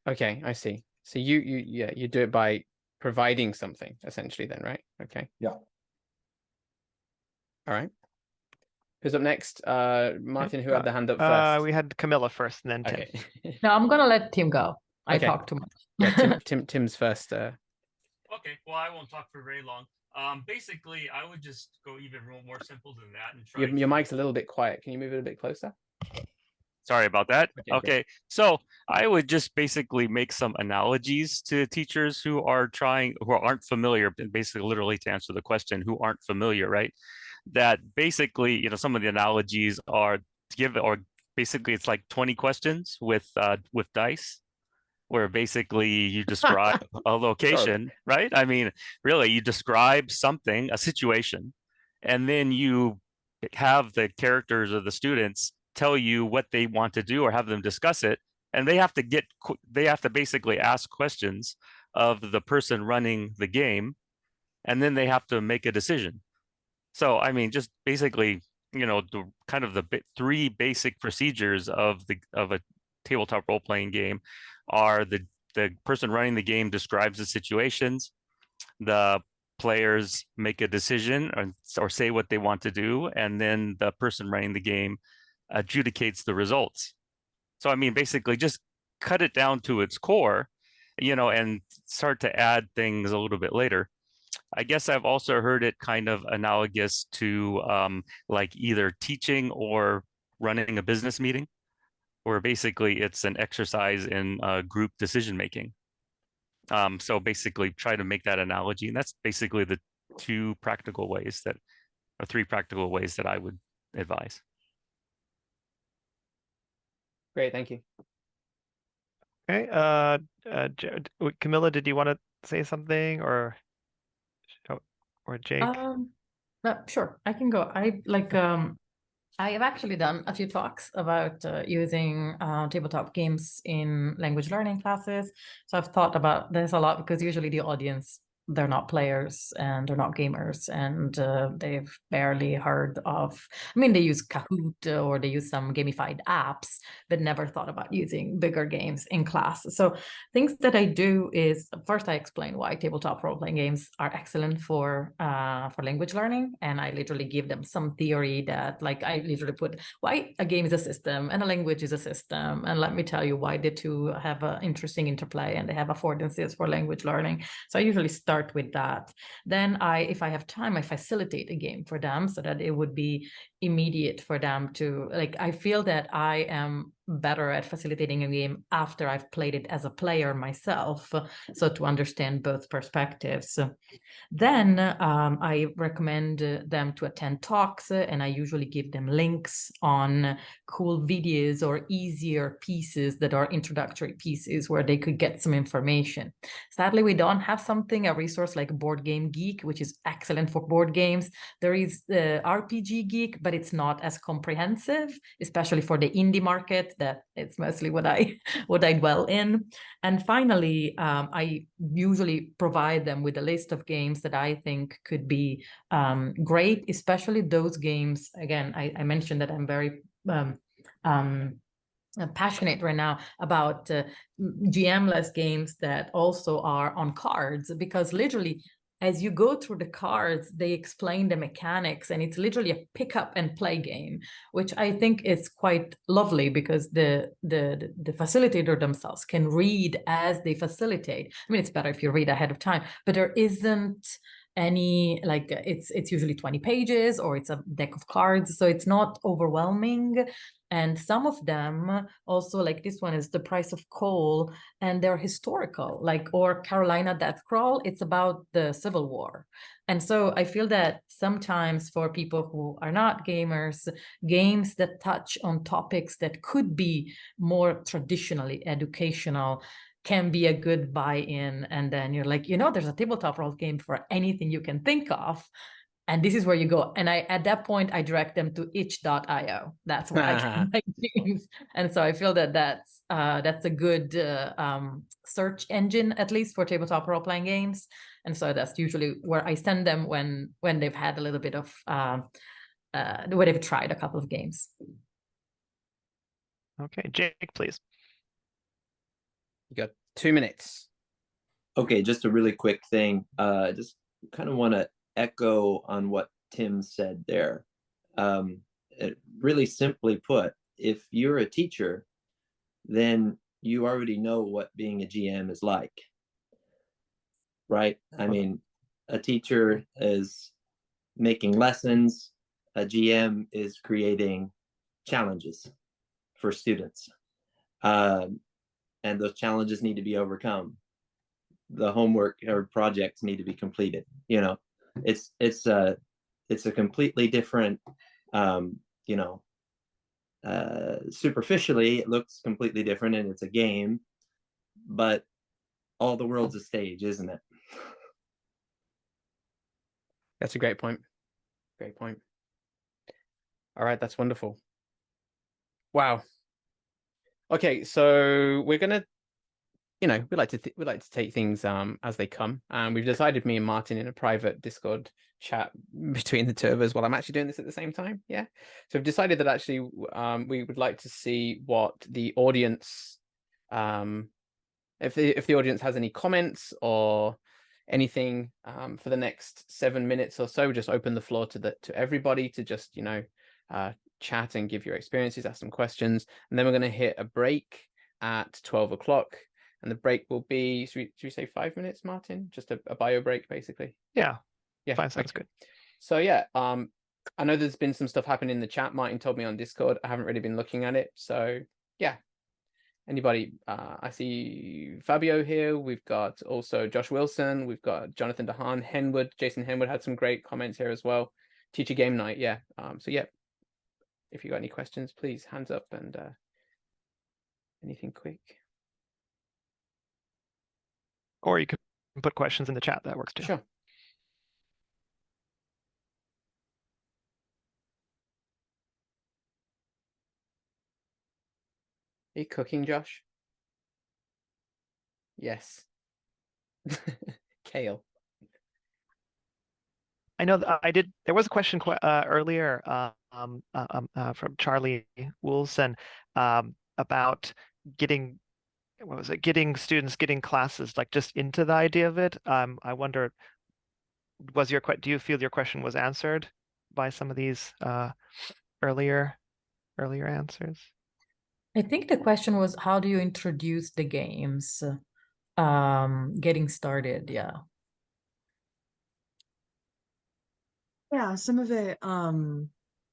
Okay, I see. So you do it by providing something essentially then, right? Okay. Yeah. All right. Who's up next? Martin, who had the hand up first? We had Camilla first, and then Tim. Okay. No, I'm gonna let Tim go. I talk too much. Yeah, Tim's first. Okay, well, I won't talk for very long. Basically, I would just go even more simple than that and try. Your mic's a little bit quiet. Can you move it a bit closer? Sorry about that. Okay, great. So I would just basically make some analogies to teachers who aren't familiar, and basically literally to answer the question, who aren't familiar, right? That basically, some of the analogies are basically it's like 20 questions with dice, where basically you describe a location, right? I mean, really, you describe something, a situation, and then you have the characters or the students tell you what they want to do or have them discuss it, and they have to basically ask questions of the person running the game, and then they have to make a decision. So I mean, just basically, the kind of the three basic procedures of a tabletop role-playing game are the person running the game describes the situations, the players make a decision or say what they want to do, and then the person running the game adjudicates the results. So I mean, basically just cut it down to its core, and start to add things a little bit later. I guess I've also heard it kind of analogous to like either teaching or running a business meeting, where basically it's an exercise in group decision making. So basically try to make that analogy, and that's basically the three practical ways that I would advise. Great, thank you. Okay, Camilla, did you want to say something, or Jake? Sure, I can go. I have actually done a few talks about using tabletop games in language learning classes. So I've thought about this a lot, because usually the audience, they're not players and they're not gamers, and they've barely heard of, they use Kahoot or they use some gamified apps, but never thought about using bigger games in class. So things that I do is, first I explain why tabletop role-playing games are excellent for language learning, and I literally give them some theory that, like, I literally put why a game is a system and a language is a system, and let me tell you why the two have an interesting interplay and they have affordances for language learning. So I usually start with that. Then if I have time, I facilitate a game for them so that it would be immediate for them to, like, I feel that I am better at facilitating a game after I've played it as a player myself, so to understand both perspectives. Then I recommend them to attend talks, and I usually give them links on cool videos or easier pieces that are introductory pieces where they could get some information. Sadly, we don't have a resource like Board Game Geek, which is excellent for board games. There is the RPG Geek, but it's not as comprehensive, especially for the indie market. That it's mostly what I dwell in. And finally, I usually provide them with a list of games that I think could be great, especially those games. Again, I mentioned that I'm very passionate right now about GM-less games that also are on cards, because literally, as you go through the cards, they explain the mechanics, and it's literally a pick up and play game, which I think is quite lovely, because the facilitator themselves can read as they facilitate. It's better if you read ahead of time, but there isn't any, like, it's usually 20 pages or it's a deck of cards, so it's not overwhelming. And some of them also, like this one is The Price of Coal, and they're historical, or Carolina Death Crawl, it's about the Civil War. And so I feel that sometimes for people who are not gamers, games that touch on topics that could be more traditionally educational can be a good buy-in. And then you're like, there's a tabletop role game for anything you can think of, and this is where you go. And at that point, I direct them to itch.io. That's where I can make games. And so I feel that that's a good search engine, at least for tabletop role-playing games. And so that's usually where I send them when they've had a little bit of, where they've tried a couple of games. Okay, Jake, please. You got 2 minutes. Okay, just a really quick thing. Just kind of want to echo on what Tim said there. Really simply put, if you're a teacher, then you already know what being a GM is like, right? I mean, a teacher is making lessons, a GM is creating challenges for students. And those challenges need to be overcome. The homework or projects need to be completed. You know, it's a completely different, you know, superficially it looks completely different and it's a game, but all the world's a stage, isn't it? That's a great point. Great point. All right, that's wonderful. Wow. Okay, so we're gonna, you know, we like to take things as they come, and we've decided, me and Martin, in a private Discord chat between the two of us, while I'm actually doing this at the same time. Yeah, so we've decided that actually we would like to see what the audience, if the audience has any comments or anything for the next 7 minutes or so. Just open the floor to everybody to just, you know, chat and give your experiences, ask some questions, and then we're going to hit a break at 12 o'clock. And the break will be, should we say 5 minutes, Martin? Just a bio break, basically. Yeah. Yeah. 5 sounds okay. good. So yeah, I know there's been some stuff happening in the chat. Martin told me on Discord. I haven't really been looking at it. So yeah. Anybody? I see Fabio here. We've got also Josh Wilson. We've got Jonathan DeHaan, Henwood. Jason Henwood had some great comments here as well. Teacher Game Night. Yeah. So yeah, if you got any questions, please hands up and anything quick. Or you could put questions in the chat. That works too. Sure. Are you cooking, Josh? Yes. Kale. I know that I did. There was a question earlier from Charlie Wilson about getting, what was it? Getting students, getting classes like just into the idea of it. I wonder, do you feel your question was answered by some of these earlier answers? I think the question was, how do you introduce the games? Getting started, yeah. Yeah, some of it,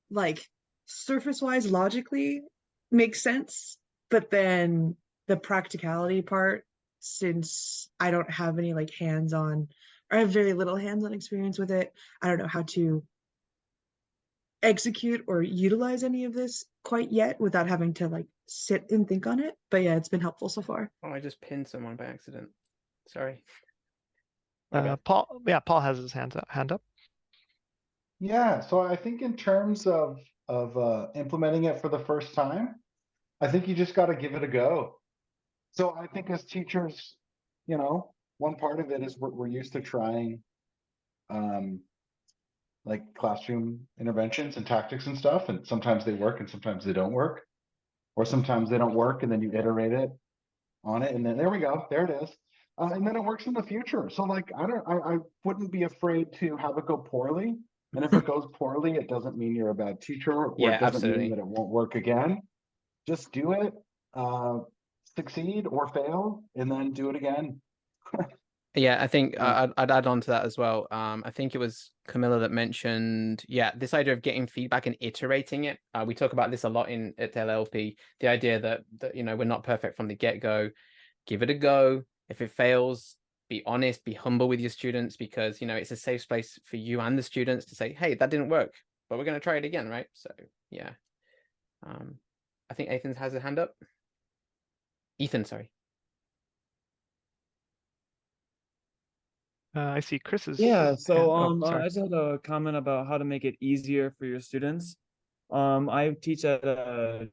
like surface-wise, logically makes sense, but then the practicality part, since I don't have any like hands-on, or I have very little hands-on experience with it, I don't know how to execute or utilize any of this quite yet without having to like sit and think on it. But yeah, it's been helpful so far. Oh, I just pinned someone by accident. Sorry. Paul, yeah, Paul has his hand up. Yeah, so I think in terms of implementing it for the first time, I think you just got to give it a go. So I think as teachers, you know, one part of it is we're used to trying like classroom interventions and tactics and stuff, and sometimes they work and sometimes they don't work, or sometimes they don't work and then you iterate it on it, and then there we go, there it is. And then it works in the future. So like I wouldn't be afraid to have it go poorly. And if it goes poorly, it doesn't mean you're a bad teacher, or Yeah, it doesn't absolutely. mean that it won't work again. Just do it, succeed or fail, and then do it again. Yeah, I think Yeah. I'd add on to that as well. I think it was Camilla that mentioned, yeah, this idea of getting feedback and iterating it. We talk about this a lot at LLP. The idea that you know, we're not perfect from the get-go. Give it a go. If it fails, be honest, be humble with your students, because you know it's a safe space for you and the students to say, hey, that didn't work, but we're going to try it again, right? So yeah. I think Ethan has a hand up. Ethan, sorry. I see Chris's. Yeah, so sorry. I just had a comment about how to make it easier for your students. I teach at a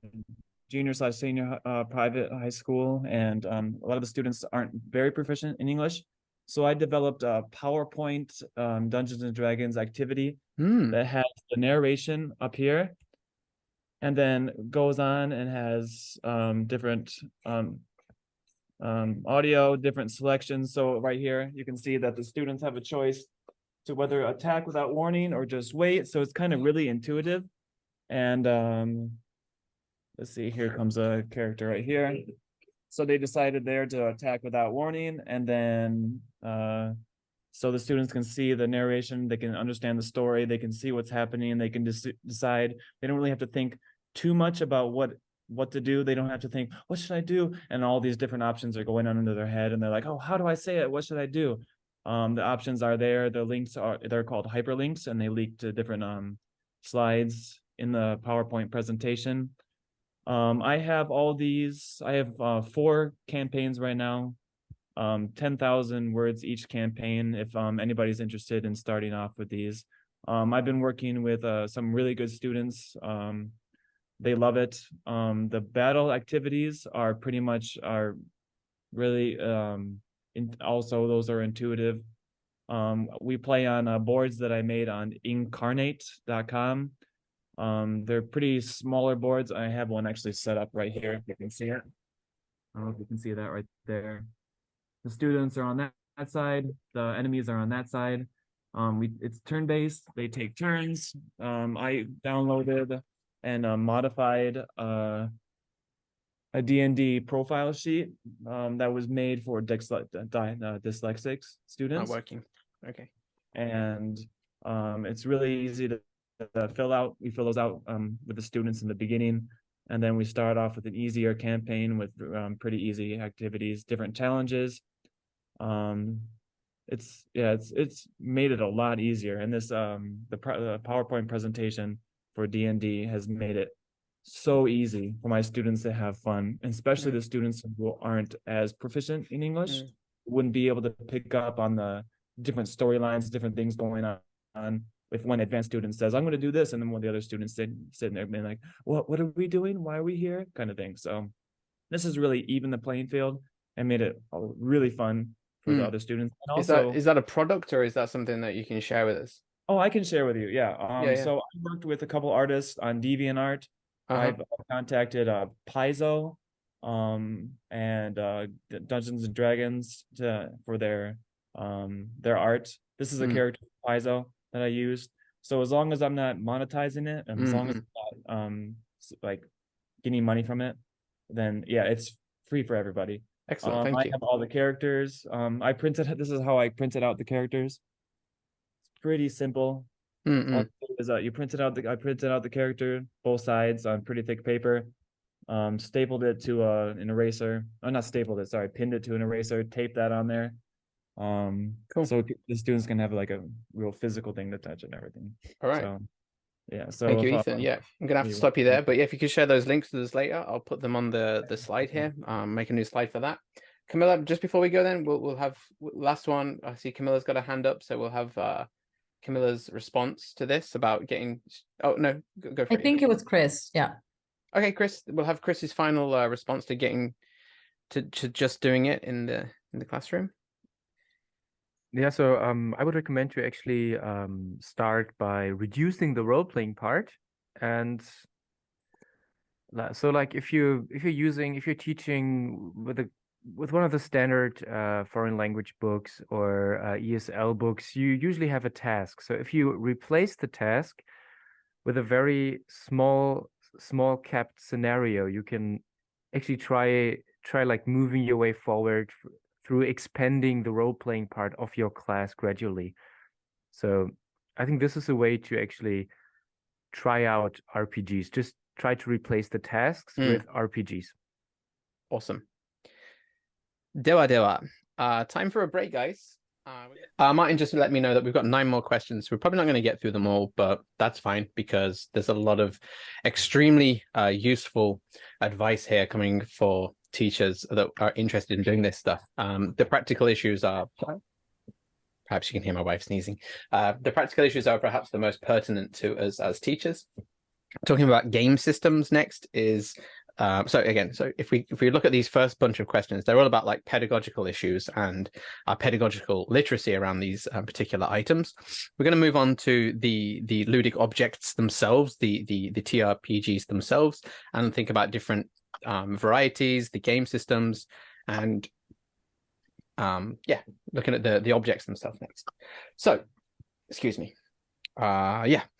junior/senior private high school, and a lot of the students aren't very proficient in English. So I developed a PowerPoint Dungeons and Dragons activity that has the narration up here, and then goes on and has different audio, different selections. So right here, you can see that the students have a choice to whether attack without warning or just wait. So it's kind of really intuitive. And let's see, here comes a character right here. So they decided there to attack without warning, and then so the students can see the narration, they can understand the story, they can see what's happening, they can decide. They don't really have to think too much about what to do. They don't have to think, what should I do? And all these different options are going on into their head, and they're like, oh, how do I say it? What should I do? The options are there. The links they're called hyperlinks, and they leak to different slides in the PowerPoint presentation. I have all these. I have 4 campaigns right now. 10,000 words each campaign, if anybody's interested in starting off with these. I've been working with some really good students. They love it. The battle activities are really also those are intuitive. We play on boards that I made on incarnate.com. They're pretty smaller boards. I have one actually set up right here, if you can see it. I don't know if you can see that right there. The students are on that side. The enemies are on that side. It's turn-based. They take turns. I downloaded and modified a D&D profile sheet that was made for dyslexic students. Not working. Okay. And it's really easy to fill out. We fill those out with the students in the beginning, and then we start off with an easier campaign with pretty easy activities, different challenges. It's made it a lot easier, and this the PowerPoint presentation for D&D has made it so easy for my students to have fun, and especially the students who aren't as proficient in English wouldn't be able to pick up on the different storylines, different things going on. If one advanced student says, I'm going to do this, and then one of the other students sitting there being like, what are we doing? Why are we here? Kind of thing. So this is really even the playing field and made it really fun for the other students. And also, is that a product, or is that something that you can share with us? Oh, I can share with you. Yeah. So I worked with a couple artists on DeviantArt. I've contacted Paizo and Dungeons and Dragons for their art. This is a character Paizo that I used. So as long as I'm not monetizing it, and as long as I'm not like getting money from it, then yeah, it's free for everybody. Excellent. Thank you. I have all the characters. This is how I printed out the characters. It's pretty simple. I printed out the character, both sides on pretty thick paper, stapled it to an eraser. Oh, not stapled it, sorry, pinned it to an eraser, taped that on there. Cool. So the students can have like a real physical thing to touch and everything. All right. So yeah. So thank you, Ethan. Yeah, I'm gonna have to stop you there, but yeah, if you could share those links with us later, I'll put them on the slide here. Make a new slide for that. Camilla, just before we go, then we'll have last one. I see Camilla's got a hand up, so we'll have Camilla's response to this about getting. Oh no, go for it. I think it was Chris. Yeah. Okay, Chris. We'll have Chris's final response to getting to just doing it in the classroom. Yeah, so I would recommend to actually start by reducing the role-playing part. And so like if you're teaching with one of the standard foreign language books or ESL books, you usually have a task. So if you replace the task with a very small capped scenario, you can actually try like moving your way forward through expanding the role-playing part of your class gradually. So I think this is a way to actually try out RPGs. Just try to replace the tasks with RPGs. Awesome. Dewa. Time for a break, guys. Martin just let me know that we've got 9 more questions. We're probably not going to get through them all, but that's fine because there's a lot of extremely useful advice here coming for teachers that are interested in doing this stuff. The practical issues are, perhaps you can hear my wife sneezing. The practical issues are perhaps the most pertinent to us as teachers. Talking about game systems next is so if we look at these first bunch of questions, they're all about like pedagogical issues and pedagogical literacy around these particular items. We're going to move on to the ludic objects themselves, the TRPGs themselves, and think about different varieties, the game systems, and looking at the objects themselves next. So, excuse me.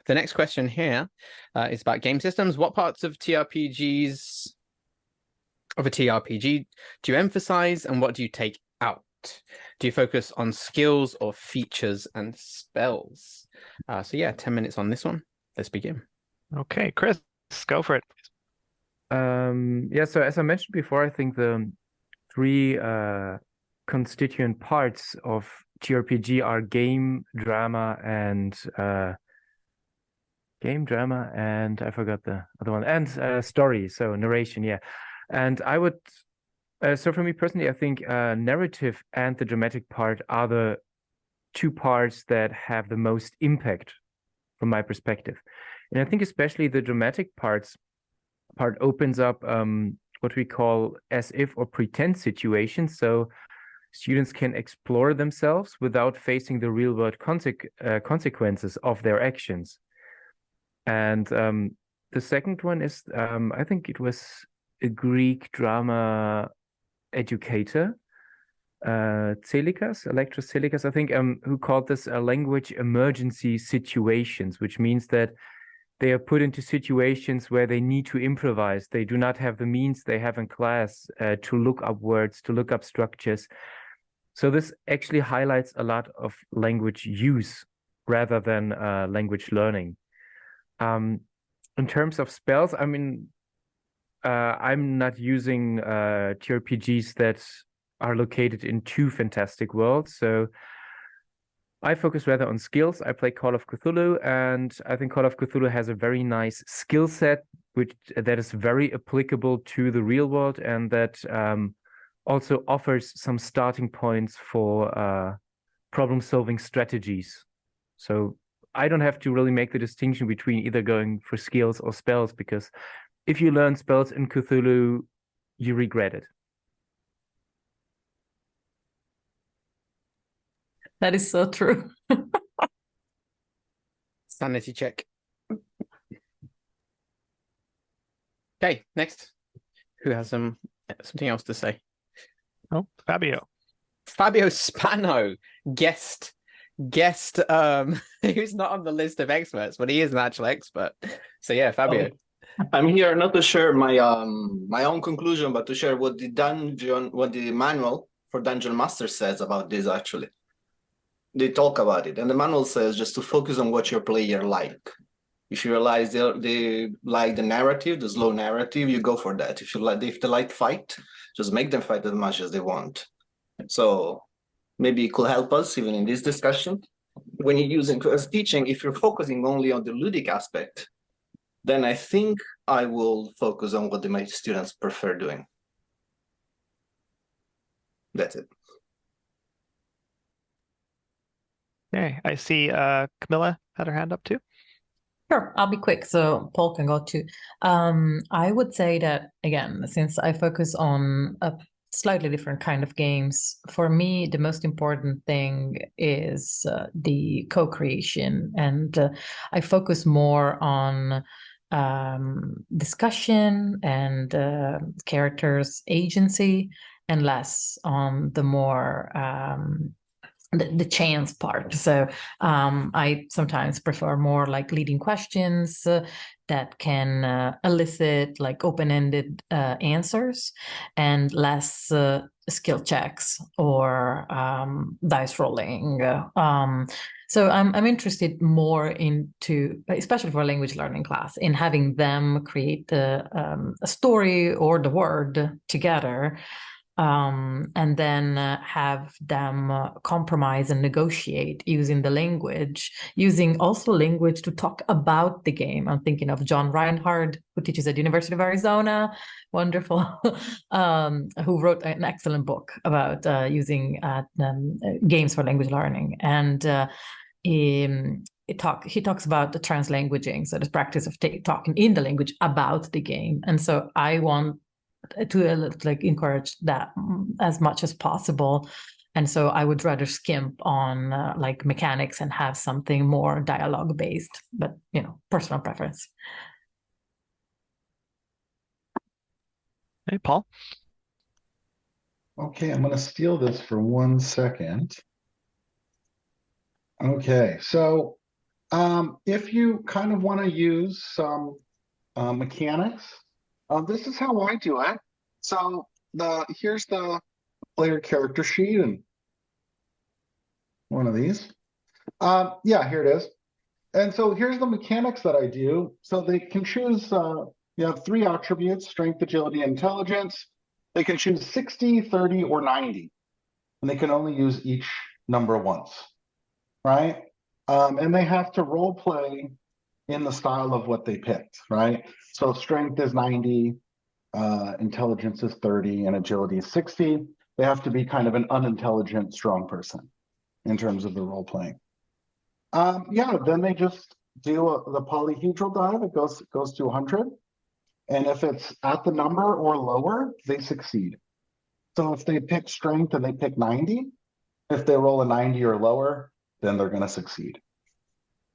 The next question here is about game systems. What parts of TRPGs of a TRPG do you emphasize, and what do you take out? Do you focus on skills or features and spells? So yeah, 10 minutes on this one. Let's begin. Okay, Chris, go for it. Yeah, so as I mentioned before, I think the three constituent parts of TRPG are game, drama, and I forgot the other one, and story, so narration, yeah. And I would, so for me personally, I think narrative and the dramatic part are the two parts that have the most impact from my perspective. And I think especially the dramatic part opens up what we call as if or pretend situations. So students can explore themselves without facing the real world consequences of their actions. And the second one is, I think it was a Greek drama educator, Electros Tselikas, I think, who called this language emergency situations, which means that they are put into situations where they need to improvise. They do not have the means they have in class to look up words, to look up structures. So this actually highlights a lot of language use rather than language learning. In terms of spells, I mean, I'm not using TRPGs that are located in two fantastic worlds. So I focus rather on skills. I play Call of Cthulhu, and I think Call of Cthulhu has a very nice skill set, that is very applicable to the real world, and that also offers some starting points for problem-solving strategies. So I don't have to really make the distinction between either going for skills or spells, because if you learn spells in Cthulhu, you regret it. That is so true. Sanity check. Okay, next. Who has something else to say? Oh, Fabio. Fabio Spano, guest who's not on the list of experts, but he is an actual expert. So yeah, Fabio. I'm here not to share my my own conclusion, but to share what the manual for Dungeon Master says about this. Actually, they talk about it, and the manual says just to focus on what your player like. If you realize they like the narrative, the slow narrative, you go for that. If they like fight, just make them fight as much as they want. So maybe it could help us even in this discussion. When you're using as teaching, if you're focusing only on the ludic aspect, then I think I will focus on what my students prefer doing. That's it. Okay, I see Camilla had her hand up too. Sure, I'll be quick so Paul can go too. I would say that, again, since I focus on a slightly different kind of games, for me, the most important thing is the co-creation. And I focus more on discussion and characters' agency, and less on the more the chance part. So I sometimes prefer more like leading questions that can elicit like open-ended answers, and less skill checks or dice rolling. So I'm interested more into, especially for a language learning class, in having them create a story or the word together, and then have them compromise and negotiate using the language, using also language to talk about the game. I'm thinking of John Reinhardt, who teaches at the University of Arizona, wonderful, who wrote an excellent book about using games for language learning. And he talks about the translanguaging, so the practice of talking in the language about the game. And so I want to like encourage that as much as possible, and so I would rather skimp on like mechanics and have something more dialogue based, but personal preference. Hey, Paul. Okay, I'm going to steal this for 1 second. Okay, so if you kind of want to use some mechanics, this is how I do it. So here's the player character sheet, and one of these. Yeah, here it is. And so here's the mechanics that I do. So they can choose, you have 3 attributes: strength, agility, intelligence. They can choose 60, 30, or 90. And they can only use each number once, right? And they have to role play in the style of what they picked, right? So strength is 90, intelligence is 30, and agility is 60. They have to be kind of an unintelligent, strong person in terms of the role playing. Yeah, then they just do the polyhedral die that goes to 100. And if it's at the number or lower, they succeed. So if they pick strength and they pick 90, if they roll a 90 or lower, then they're going to succeed.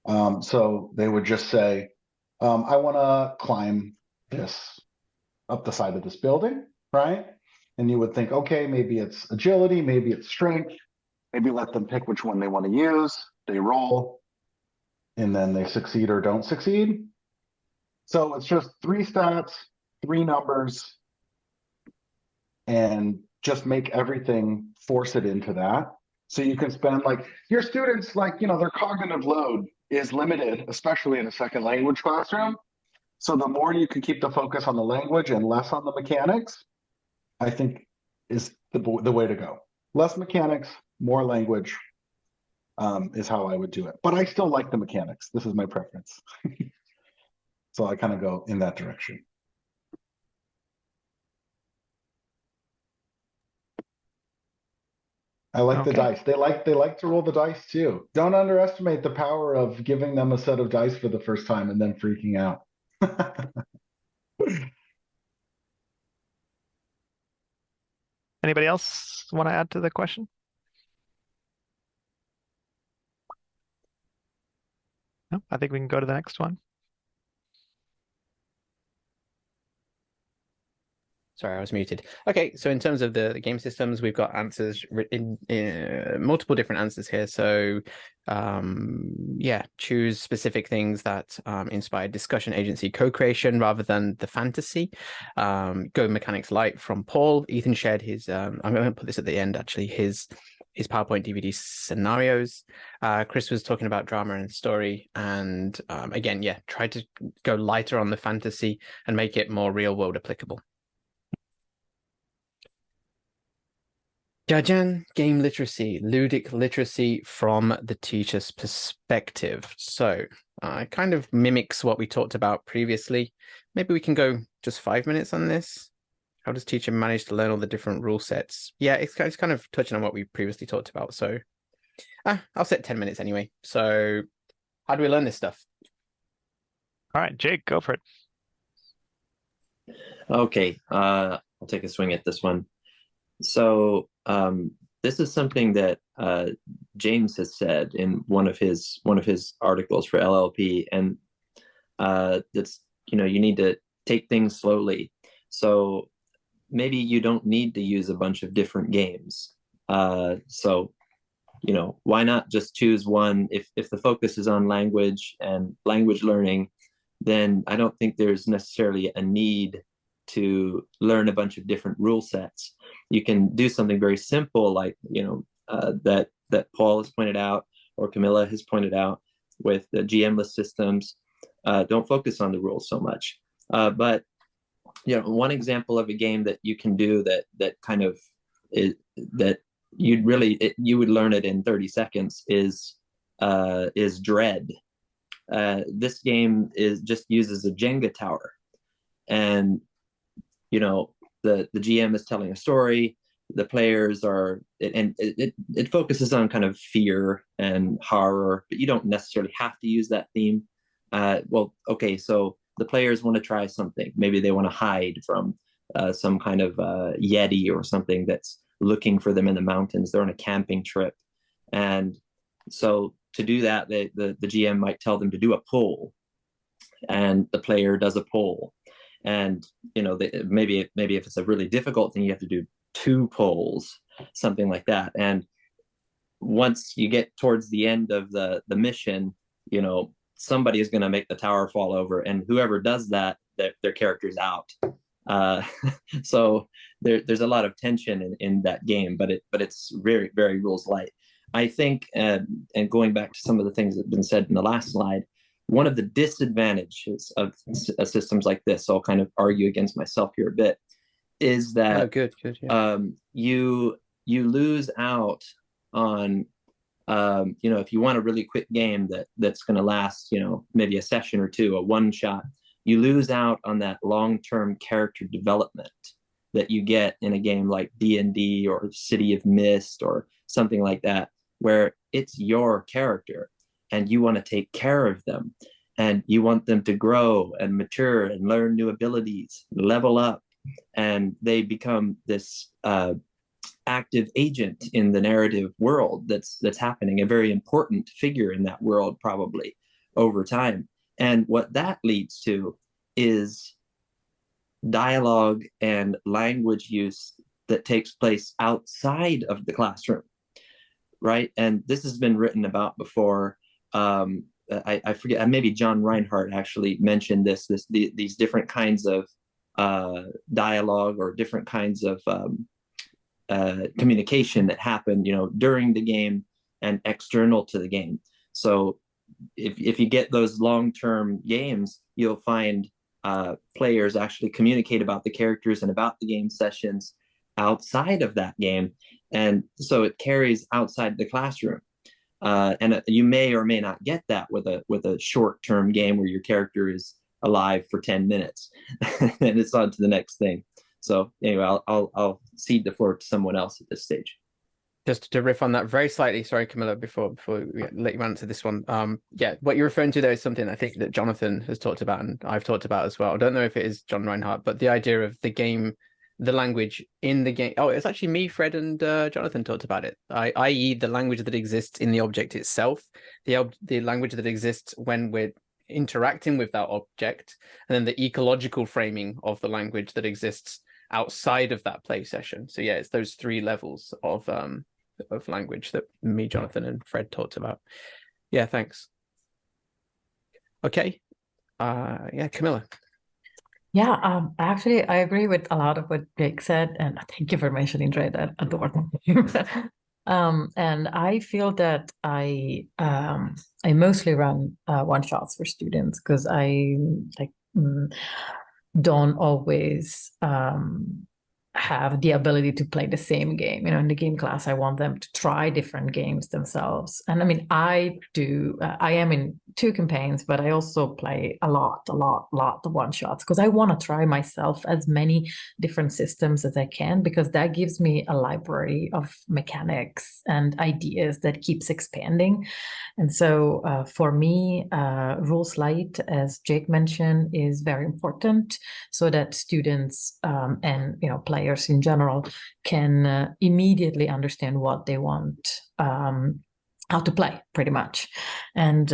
So they would just say, I want to climb this up the side of this building, right? And you would think, okay, maybe it's agility, maybe it's strength. Maybe let them pick which one they want to use. They roll, and then they succeed or don't succeed. So it's just 3 stats, 3 numbers, and just make everything, force it into that. So you can spend, like, your students, like, their cognitive load is limited, especially in a second language classroom. So the more you can keep the focus on the language and less on the mechanics, I think is the way to go. Less mechanics, more language, is how I would do it. But I still like the mechanics. This is my preference. So I kind of go in that direction. I like the dice. They like to roll the dice too. Don't underestimate the power of giving them a set of dice for the first time and then freaking out. Anybody else want to add to the question? No, I think we can go to the next one. Sorry, I was muted. Okay, so in terms of the game systems, we've got answers in multiple different answers here. So yeah, choose specific things that inspire discussion, agency, co-creation rather than the fantasy. Go mechanics light from Paul. Ethan shared his, I'm going to put this at the end actually, his PowerPoint DVD scenarios. Chris was talking about drama and story, and again, yeah, try to go lighter on the fantasy and make it more real world applicable. Jajan, game literacy, ludic literacy from the teacher's perspective. So it kind of mimics what we talked about previously. Maybe we can go just 5 minutes on this. How does teacher manage to learn all the different rule sets? Yeah, it's kind of touching on what we previously talked about. So I'll set 10 minutes anyway. So how do we learn this stuff? All right, Jake, go for it. Okay, I'll take a swing at this one. So this is something that James has said in one of his articles for LLP, and that's, you need to take things slowly. So maybe you don't need to use a bunch of different games. So why not just choose one? If the focus is on language and language learning, then I don't think there's necessarily a need to learn a bunch of different rule sets. You can do something very simple, like that Paul has pointed out, or Camilla has pointed out, with the GM-less systems. Don't focus on the rules so much. But one example of a game that you can do that kind of is that you would learn it in 30 seconds is Dread. This game just uses a Jenga tower, and the GM is telling a story. The players are, and it focuses on kind of fear and horror, but you don't necessarily have to use that theme. Well, okay, so the players want to try something. Maybe they want to hide from some kind of Yeti or something that's looking for them in the mountains. They're on a camping trip, and so to do that, the GM might tell them to do a pull, and the player does a pull. And maybe if it's a really difficult thing, you have to do 2 pulls, something like that. And once you get towards the end of the mission, somebody is going to make the tower fall over, and whoever does that, their character's out. So there's a lot of tension in that game, but it's very, very rules light. I think, and going back to some of the things that have been said in the last slide, one of the disadvantages of systems like this, so I'll kind of argue against myself here a bit, is that you lose out on if you want a really quick game that's going to last maybe a session or two, a one shot, you lose out on that long-term character development that you get in a game like D&D or City of Mist or something like that, where it's your character and you want to take care of them and you want them to grow and mature and learn new abilities, level up, and they become this active agent in the narrative world that's happening, a very important figure in that world probably over time. And what that leads to is dialogue and language use that takes place outside of the classroom, right? And this has been written about before. I forget, maybe John Reinhardt actually mentioned these different kinds of dialogue or different kinds of communication that happen, during the game and external to the game. So if you get those long-term games, you'll find players actually communicate about the characters and about the game sessions outside of that game. And so it carries outside the classroom. And you may or may not get that with a short-term game where your character is alive for 10 minutes and it's on to the next thing. So anyway, I'll cede the floor to someone else at this stage. Just to riff on that very slightly, sorry, Camilla, before we let you answer this one. Yeah, what you're referring to there is something I think that Jonathan has talked about and I've talked about as well. I don't know if it is John Reinhardt, but the idea of the game, the language in the game. Oh, it's actually me, Fred, and Jonathan talked about it. I.e., the language that exists in the object itself, the language that exists when we're interacting with that object, and then the ecological framing of the language that exists outside of that play session. So yeah, it's those three levels of language that me, Jonathan, and Fred talked about. Yeah, thanks. Okay. Yeah, Camilla. Yeah, actually, I agree with a lot of what Jake said, and thank you for mentioning Dre. I adore him. And I feel that I mostly run one shots for students because I don't always have the ability to play the same game. In the game class, I want them to try different games themselves. And I mean, I am in 2 campaigns, but I also play a lot of one shots because I want to try myself as many different systems as I can, because that gives me a library of mechanics and ideas that keeps expanding. And so for me, rules light, as Jake mentioned, is very important so that students and players in general can immediately understand what they want, how to play, pretty much. And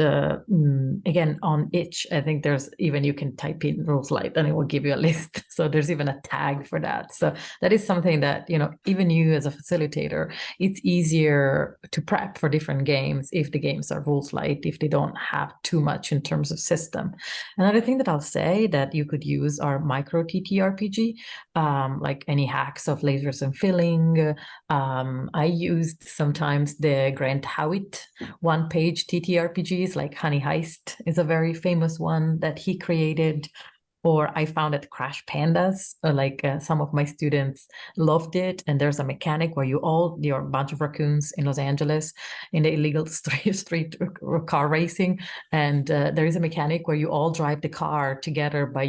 again, on itch, I think there's even, you can type in rules light and it will give you a list. So there's even a tag for that. So that is something that, even you as a facilitator, it's easier to prep for different games if the games are rules light, if they don't have too much in terms of system. Another thing that I'll say that you could use are micro TTRPG, like any hacks of lasers and filling. I used sometimes the Grant Howitt one-page TTRPGs, like Honey Heist is a very famous one that he created. Or I found that Crash Pandas, some of my students loved it. And there's a mechanic where you're a bunch of raccoons in Los Angeles in the illegal street car racing. And there is a mechanic where you all drive the car together by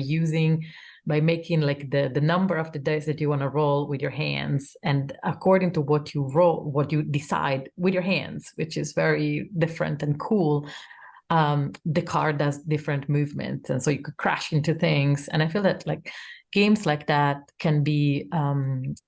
making the number of the dice that you want to roll with your hands, and according to what you roll, what you decide with your hands, which is very different and cool, the car does different movements, and so you could crash into things. And I feel that games like that can be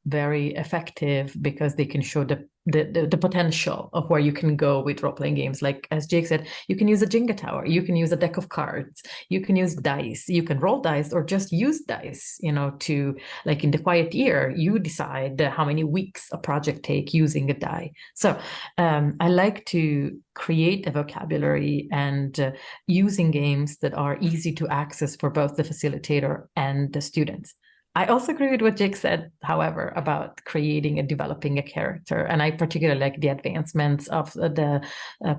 very effective because they can show the potential of where you can go with role-playing games. Like, as Jake said, you can use a Jenga tower, you can use a deck of cards, you can use dice, you can roll dice or just use dice, to, like in the quiet year, you decide how many weeks a project take using a die. So I like to create a vocabulary and using games that are easy to access for both the facilitator and the students. I also agree with what Jake said, however, about creating and developing a character. And I particularly like the advancements of the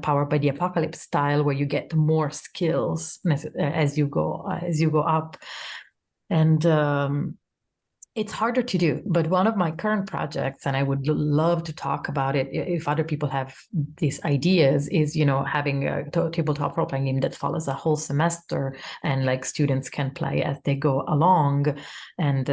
Powered by the Apocalypse style, where you get more skills as you go up. And it's harder to do, but one of my current projects, and I would love to talk about it if other people have these ideas, is, you know, having a tabletop role-playing game that follows a whole semester, and like students can play as they go along, and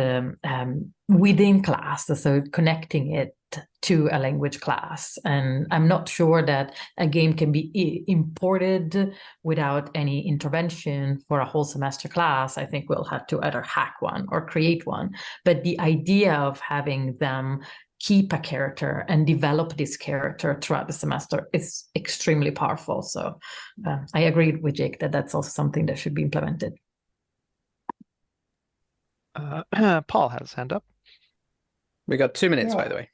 within class, so connecting it to a language class. And I'm not sure that a game can be imported without any intervention for a whole semester class. I think we'll have to either hack one or create one. But the idea of having them keep a character and develop this character throughout the semester is extremely powerful. So I agree with Jake that that's also something that should be implemented. Paul has his hand up. We got 2 minutes, by the way.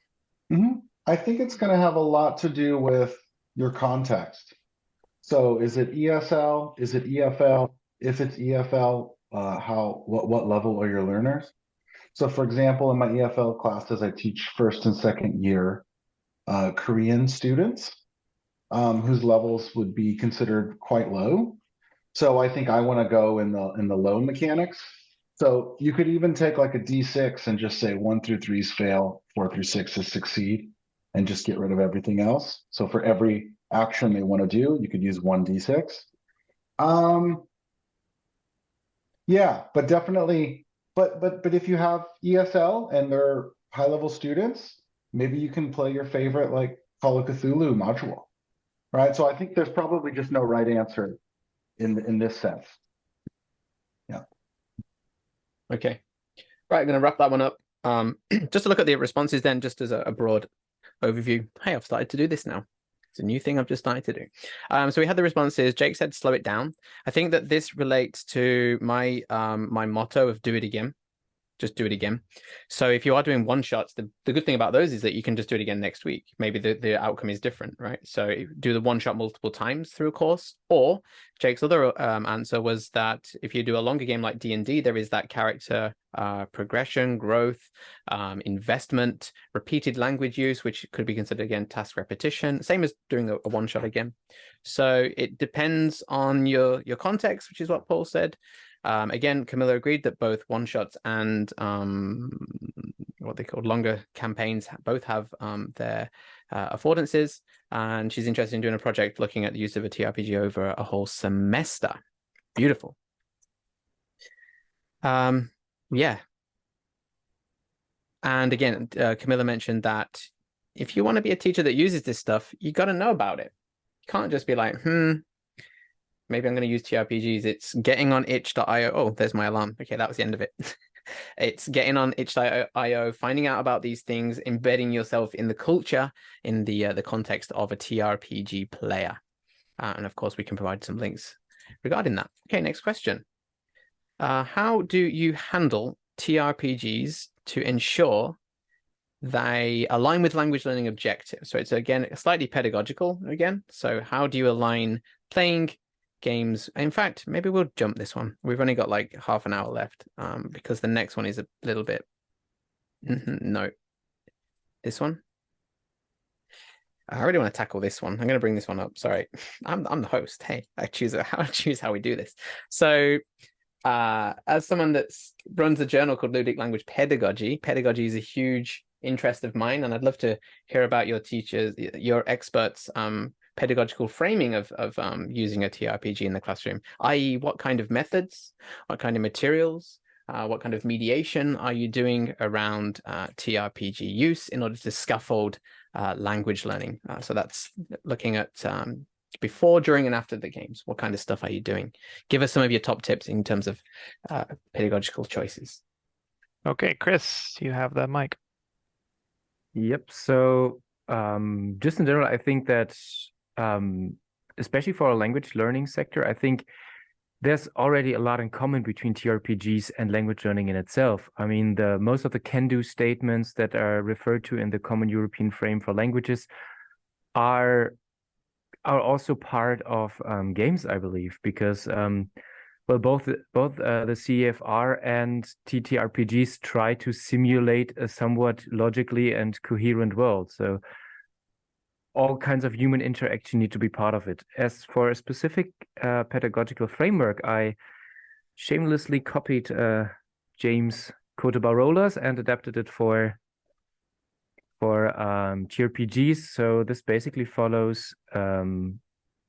I think it's going to have a lot to do with your context. So is it ESL? Is it EFL? If it's EFL, what level are your learners? So for example, in my EFL classes, I teach first and second year Korean students whose levels would be considered quite low. So I think I want to go in the low mechanics. So you could even take like a D6 and just say 1 through 3s fail, 4 through 6s succeed, and just get rid of everything else. So for every action they want to do, you could use 1 D6. Yeah, but definitely, but if you have ESL and they're high-level students, maybe you can play your favorite like Call of Cthulhu module, right? So I think there's probably just no right answer in this sense. Yeah. Okay. Right, I'm going to wrap that one up. Just to look at the responses then, just as a broad overview. Hey, I've started to do this now. It's a new thing I've just started to do. So we had the responses. Jake said, slow it down. I think that this relates to my my motto of do it again. Just do it again. So if you are doing one shots, the good thing about those is that you can just do it again next week. Maybe the outcome is different, right? So do the one shot multiple times through a course. Or Jake's other answer was that if you do a longer game like D&D, there is that character progression, growth, investment, repeated language use, which could be considered again task repetition, same as doing a one shot again. So it depends on your context, which is what Paul said. Again, Camilla agreed that both one-shots and what they call longer campaigns both have their affordances, and she's interested in doing a project looking at the use of a TRPG over a whole semester. Beautiful. Yeah. And again, Camilla mentioned that if you want to be a teacher that uses this stuff, you got to know about it. You can't just be like, maybe I'm going to use TRPGs. It's getting on itch.io. Oh, there's my alarm. Okay, that was the end of it. It's getting on itch.io, finding out about these things, embedding yourself in the culture, in the context of a TRPG player. And of course, we can provide some links regarding that. Okay, next question. How do you handle TRPGs to ensure they align with language learning objectives? So it's, again, slightly pedagogical again. So how do you align playing games? In fact, maybe we'll jump this one. We've only got like half an hour left because the next one is a little bit no, this one. I really want to tackle this one. I'm going to bring this one up. Sorry, I'm the host. Hey, I choose how we do this. So as someone that runs a journal called Ludic Language Pedagogy is a huge interest of mine, and I'd love to hear about your teachers, your experts pedagogical framing of using a TRPG in the classroom, i.e. what kind of methods, what kind of materials, what kind of mediation are you doing around TRPG use in order to scaffold language learning? So that's looking at before, during, and after the games. What kind of stuff are you doing? Give us some of your top tips in terms of pedagogical choices. Okay, Chris, you have the mic. Yep. So just in general, I think that especially for our language learning sector, I think there's already a lot in common between TRPGs and language learning in itself. I mean, most of the can-do statements that are referred to in the Common European Frame for Languages are also part of games, I believe, because well, both the CEFR and TTRPGs try to simulate a somewhat logically and coherent world. So all kinds of human interaction need to be part of it. As for a specific pedagogical framework, I shamelessly copied James' code about rollers and adapted it for TRPGs. So this basically follows a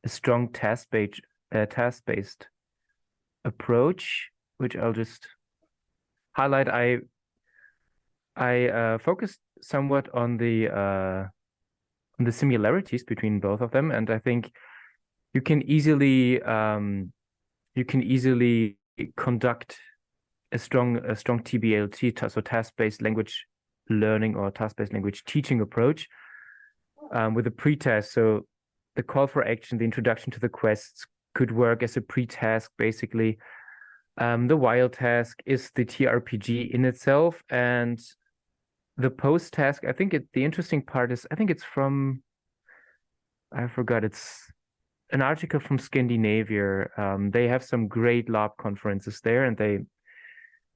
strong task-based approach, which I'll just highlight. I focused somewhat on the similarities between both of them, and I think you can easily conduct a strong TBLT, so task-based language learning or task-based language teaching approach with a pre-task. So the call for action, the introduction to the quests could work as a pre-task, basically. The while task is the TRPG in itself, and the post task, I think the interesting part is, I think it's from, I forgot, it's an article from Scandinavia. They have some great lab conferences there,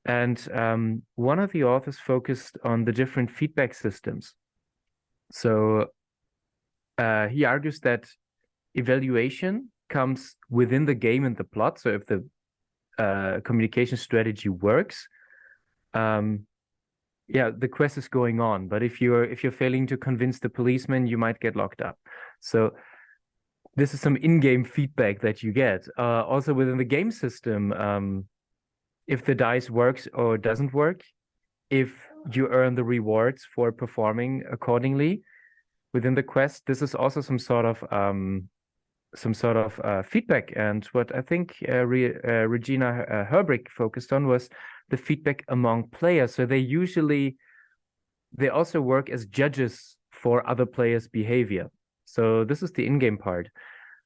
and one of the authors focused on the different feedback systems. So he argues that evaluation comes within the game and the plot. So if the communication strategy works, yeah, the quest is going on. But if you're failing to convince the policeman, you might get locked up. So this is some in-game feedback that you get. Also within the game system, if the dice works or doesn't work, if you earn the rewards for performing accordingly within the quest, this is also some sort of feedback. And what I think Regina Herbrick focused on was the feedback among players. So they also work as judges for other players' behavior. So this is the in-game part.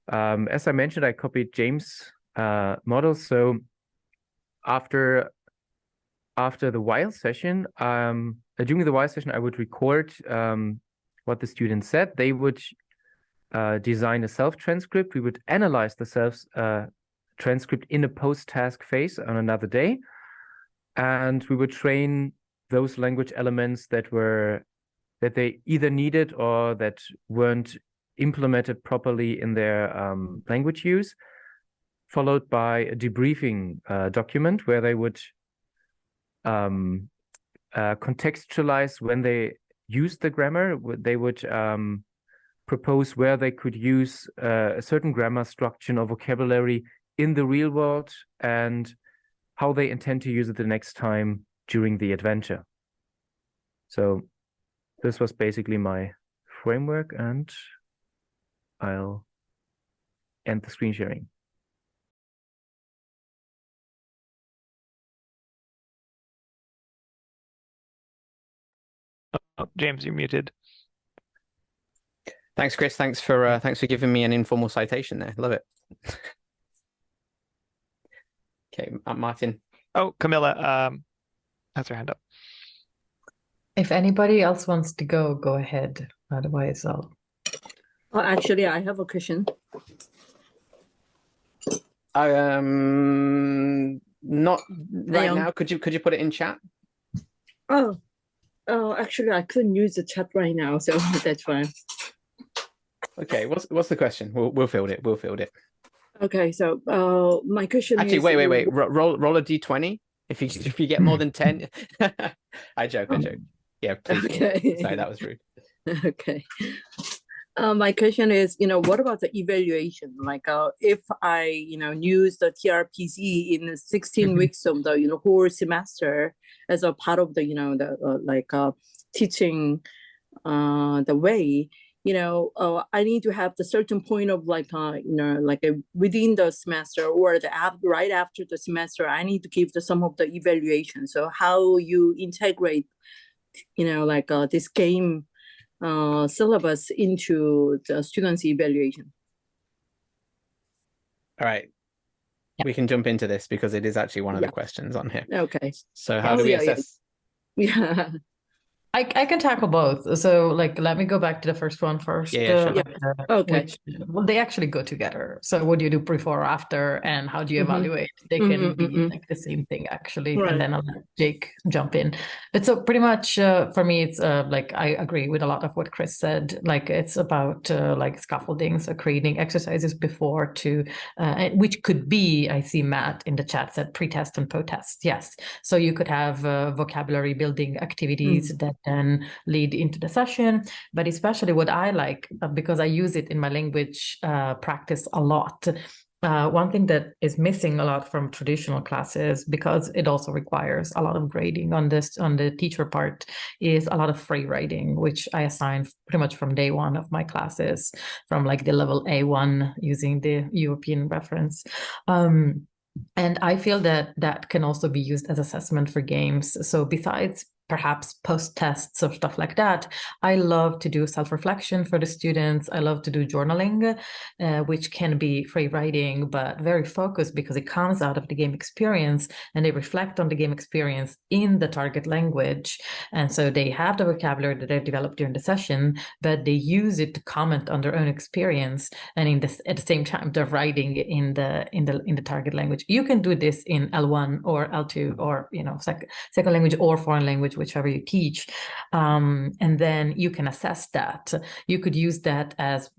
As I mentioned, I copied James' model. So after the while session, during the while session, I would record what the student said. They would design a self-transcript. We would analyze the self-transcript in a post-task phase on another day. And we would train those language elements that they either needed or that weren't implemented properly in their language use, followed by a debriefing document where they would contextualize when they used the grammar. They would propose where they could use a certain grammar structure or vocabulary in the real world and how they intend to use it the next time during the adventure. So this was basically my framework, and I'll end the screen sharing. Oh, James, you're muted. Thanks, Chris. Thanks for giving me an informal citation there. Love it. Okay, Martin. Oh, Camilla has her hand up. If anybody else wants to go ahead. Otherwise, I'll. Oh, actually, I have a question. Not right now. Could you put it in chat? Oh, actually, I couldn't use the chat right now, so that's fine. Okay, what's the question? We'll field it. We'll field it. Okay, so my question actually, is... wait. Roll a d20. If you get more than 10, I joke. Yeah, please. Okay. Sorry, that was rude. Okay. My question is, what about the evaluation? Like, if I, use the TRPG in 16 weeks of the, whole semester as a part of the, teaching the way, I need to have the certain point of within the semester or right after the semester, I need to give some of the evaluation. So how you integrate, this game syllabus into the students' evaluation. All right. We can jump into this because it is actually one of the questions on here. Okay. So how do we assess? Yeah. I can tackle both. So, like, let me go back to the first one first. Yeah, sure. Okay. Well, they actually go together. So, what do you do before or after, and how do you Mhm. evaluate? They can be like the same thing, actually. Right. And then I'll let Jake jump in. But so, pretty much for me, it's like I agree with a lot of what Chris said. Like, it's about like scaffolding, so creating exercises before to, which could be, I see Matt in the chat said pre-test and post-test. Yes. So, you could have vocabulary building activities that then lead into the session. But especially what I like, because I use it in my language practice a lot, one thing that is missing a lot from traditional classes, because it also requires a lot of grading on the teacher part, is a lot of free writing, which I assign pretty much from day one of my classes, from like the level A1 using the European reference. And I feel that that can also be used as assessment for games. So besides perhaps post tests or stuff like that, I love to do self-reflection for the students. I love to do journaling, which can be free writing, but very focused because it comes out of the game experience and they reflect on the game experience in the target language. And so they have the vocabulary that they've developed during the session, but they use it to comment on their own experience. And in this, at the same time, they're writing in the target language. You can do this in L1 or L2 or second language or foreign language, whichever you teach, and then you can assess that. You could use that as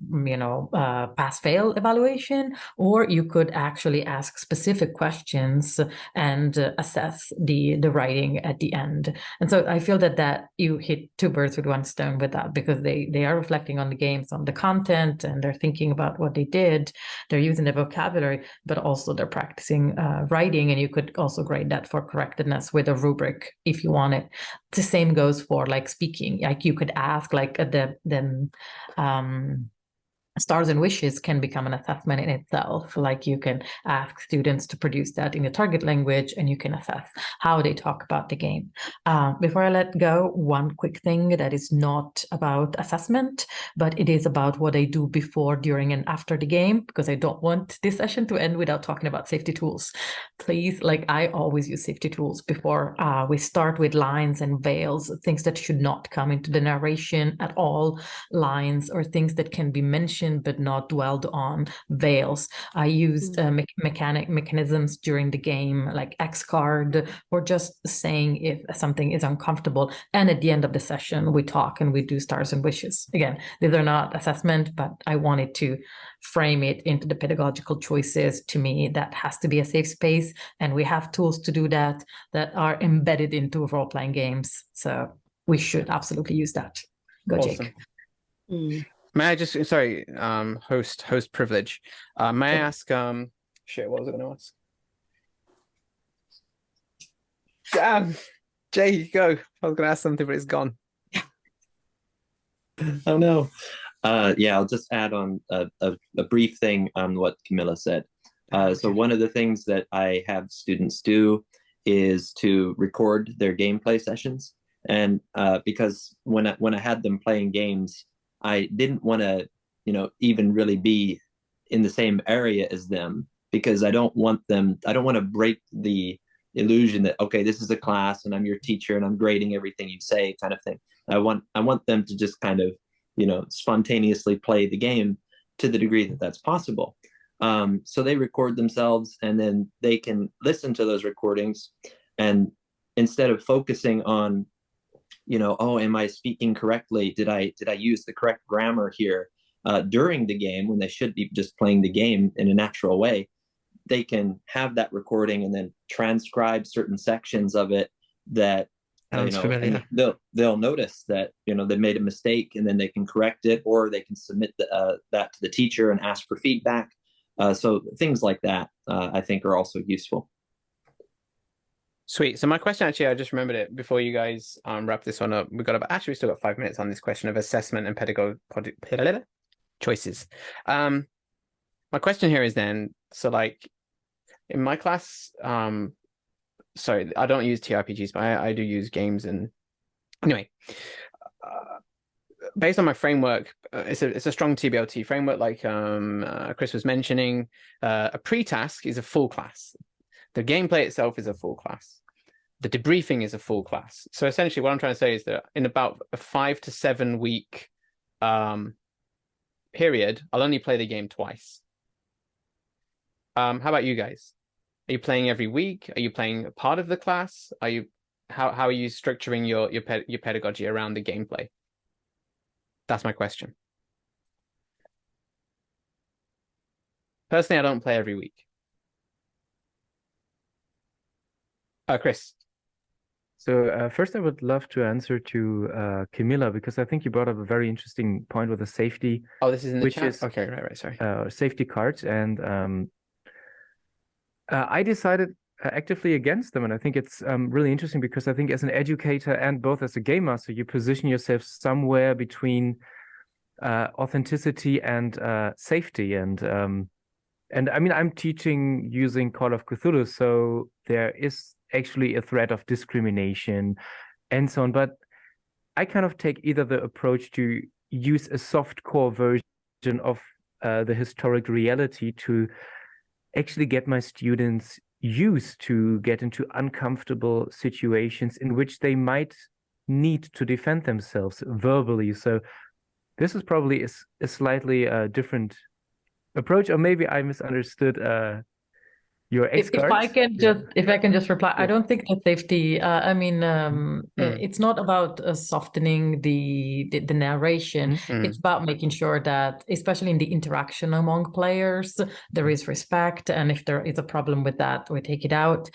pass-fail evaluation, or you could actually ask specific questions and assess the writing at the end. And so I feel that you hit two birds with one stone with that, because they are reflecting on the games, on the content, and they're thinking about what they did. They're using the vocabulary, but also they're practicing writing, and you could also grade that for correctness with a rubric if you want it. The same goes for like speaking. Like you could ask like the stars and wishes can become an assessment in itself. Like you can ask students to produce that in the target language, and you can assess how they talk about the game. Before I let go, one quick thing that is not about assessment, but it is about what I do before, during, and after the game, because I don't want this session to end without talking about safety tools. Please, like I always use safety tools before we start with lines and veils, things that should not come into the narration at all, lines or things that can be mentioned but not dwelled on, veils. I used mechanisms during the game, like X card, or just saying if something is uncomfortable. And at the end of the session, we talk and we do stars and wishes. Again, these are not assessment, but I wanted to frame it into the pedagogical choices. To me, that has to be a safe space. And we have tools to do that are embedded into role-playing games. So we should absolutely use that. Go, Awesome. Jake. May I just, sorry, host privilege. May I ask, shit, what was I going to ask? Damn, Jay, go. I was going to ask something, but it's gone. Oh no. Yeah, I'll just add on a brief thing on what Camilla said. So one of the things that I have students do is to record their gameplay sessions. And because when I had them playing games, I didn't want to, even really be in the same area as them, because I don't want to break the illusion that, okay, this is a class and I'm your teacher and I'm grading everything you say, kind of thing. I want them to just kind of, spontaneously play the game to the degree that that's possible. So they record themselves, and then they can listen to those recordings, and instead of focusing on, oh, am I speaking correctly? Did I use the correct grammar here during the game, when they should be just playing the game in a natural way? They can have that recording and then transcribe certain sections of it that they'll notice that they made a mistake, and then they can correct it, or they can submit that to the teacher and ask for feedback. So things like that I think are also useful. Sweet. So my question, actually, I just remembered it before you we wrap this one up. We still got 5 minutes on this question of assessment and pedagogical choices. My question here is then, so like in my class, sorry, I don't use TRPGs, but I do use games. And anyway, based on my framework, it's a strong TBLT framework, like Chris was mentioning. A pre-task is a full class. The gameplay itself is a full class. the debriefing is a full class. So essentially what I'm trying to say is that in about a 5 to 7 week period, I'll only play the game twice. How about you guys? Are you playing every week? Are you playing a part of the class? Are you how are you structuring your pedagogy around the gameplay? That's my question. Personally, I don't play every week. Chris. So first, I would love to answer to Camilla, because I think you brought up a very interesting point with the safety. Oh, this is in the which chat? is Okay, right, sorry. Safety cards, and I decided actively against them, and I think it's really interesting because I think as an educator and both as a game master, you position yourself somewhere between authenticity and safety, and I mean, I'm teaching using Call of Cthulhu, so there is actually a threat of discrimination and so on. But I kind of take either the approach to use a soft core version of the historic reality to actually get my students used to get into uncomfortable situations in which they might need to defend themselves verbally. So this is probably a slightly different approach, or maybe I misunderstood your If I can just reply, I don't think that safety. It's not about softening the narration. It's about making sure that, especially in the interaction among players, there is respect, and if there is a problem with that, we take it out.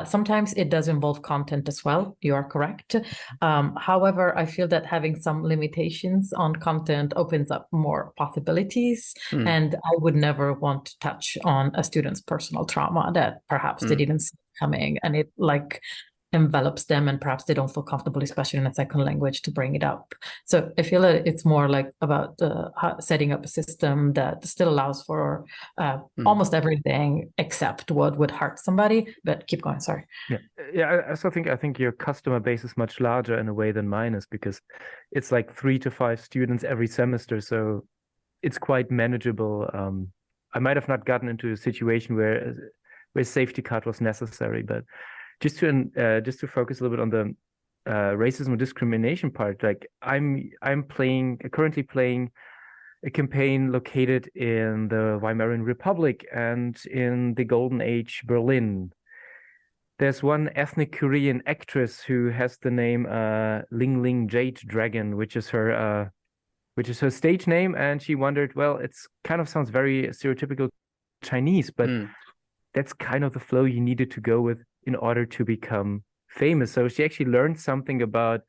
Sometimes it does involve content as well. You are correct. However, I feel that having some limitations on content opens up more possibilities, and I would never want to touch on a student's personal trauma that perhaps they didn't see coming, and it like envelops them, and perhaps they don't feel comfortable, especially in a second language, to bring it up. So I feel that it's more like about setting up a system that still allows for almost everything except what would hurt somebody. But keep going, sorry. I also think your customer base is much larger in a way than mine is, because it's like 3 to 5 students every semester, so it's quite manageable. I might have not gotten into a situation where safety card was necessary, but just to focus a little bit on the racism and discrimination part, like I'm currently playing a campaign located in the Weimarian Republic and in the Golden Age Berlin. There's one ethnic Korean actress who has the name Ling Ling Jade Dragon, which is her stage name, and she wondered, well, it's kind of sounds very stereotypical Chinese, but that's kind of the flow you needed to go with in order to become famous. So she actually learned something about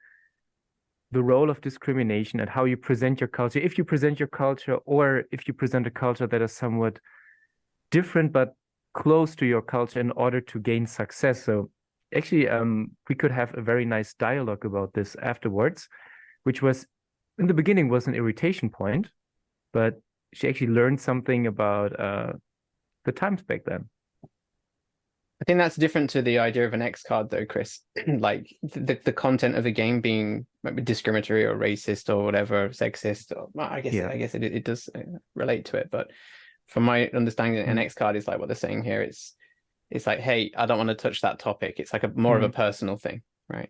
the role of discrimination and how you present your culture. If you present your culture, or if you present a culture that is somewhat different but close to your culture in order to gain success. So actually, we could have a very nice dialogue about this afterwards, which was in the beginning was an irritation point, but she actually learned something about the times back then. I think that's different to the idea of an X card, though, Chris. Like the content of the game being maybe discriminatory or racist or whatever, sexist. Or, I guess it does relate to it. But from my understanding, an X card is like what they're saying here. It's like, hey, I don't want to touch that topic. It's like a more of a personal thing, right?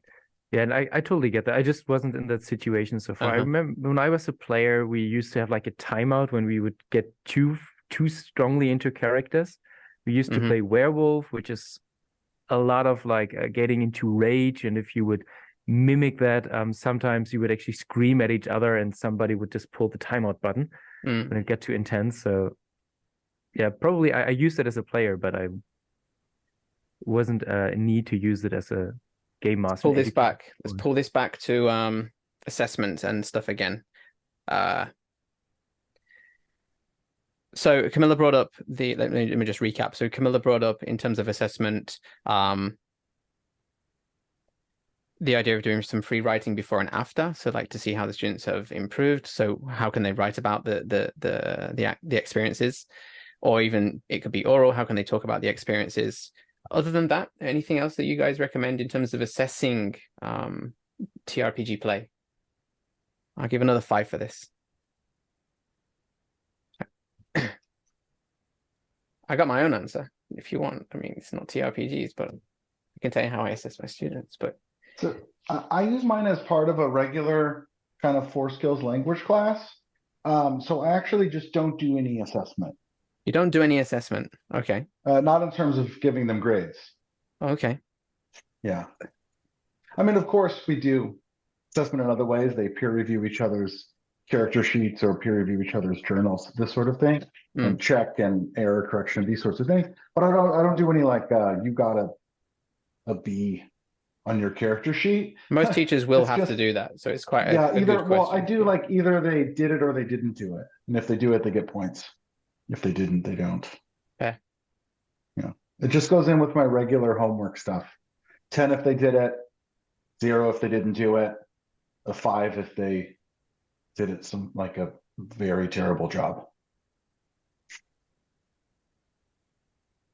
Yeah, and I totally get that. I just wasn't in that situation so far. I remember when I was a player, we used to have like a timeout when we would get too strongly into characters. We used to play werewolf, which is a lot of like getting into rage, and if you would mimic that, sometimes you would actually scream at each other, and somebody would just pull the timeout button when it got too intense. So yeah, probably I used it as a player, but I wasn't a need to use it as a game master. Let's pull this back to assessment and stuff again. So Camilla brought up let me just recap. So Camilla brought up, in terms of assessment, the idea of doing some free writing before and after. So like to see how the students have improved. So how can they write about the experiences, or even it could be oral. How can they talk about the experiences? Other than that, anything else that you guys recommend in terms of assessing TRPG play? I'll give another 5 for this. I got my own answer if you want. I mean, it's not TRPGs, but I can tell you how I assess my students, but So I use mine as part of a regular kind of 4 skills language class. So I actually just don't do any assessment. you don't do any assessment. Okay. Not in terms of giving them grades. Okay. Yeah. I mean, of course, we do assessment in other ways. They peer review each other's character sheets or peer review each other's journals, this sort of thing, and check and error correction, these sorts of things. But I don't do any like you got a B on your character sheet. Most teachers will have to do that, so it's quite yeah. a Either good well, I question. do like either they did it or they didn't do it, and if they do it, they get points. If they didn't, they don't. Fair. Yeah, it just goes in with my regular homework stuff. 10 if they did it, 0 if they didn't do it, a 5 if they did it like a very terrible job.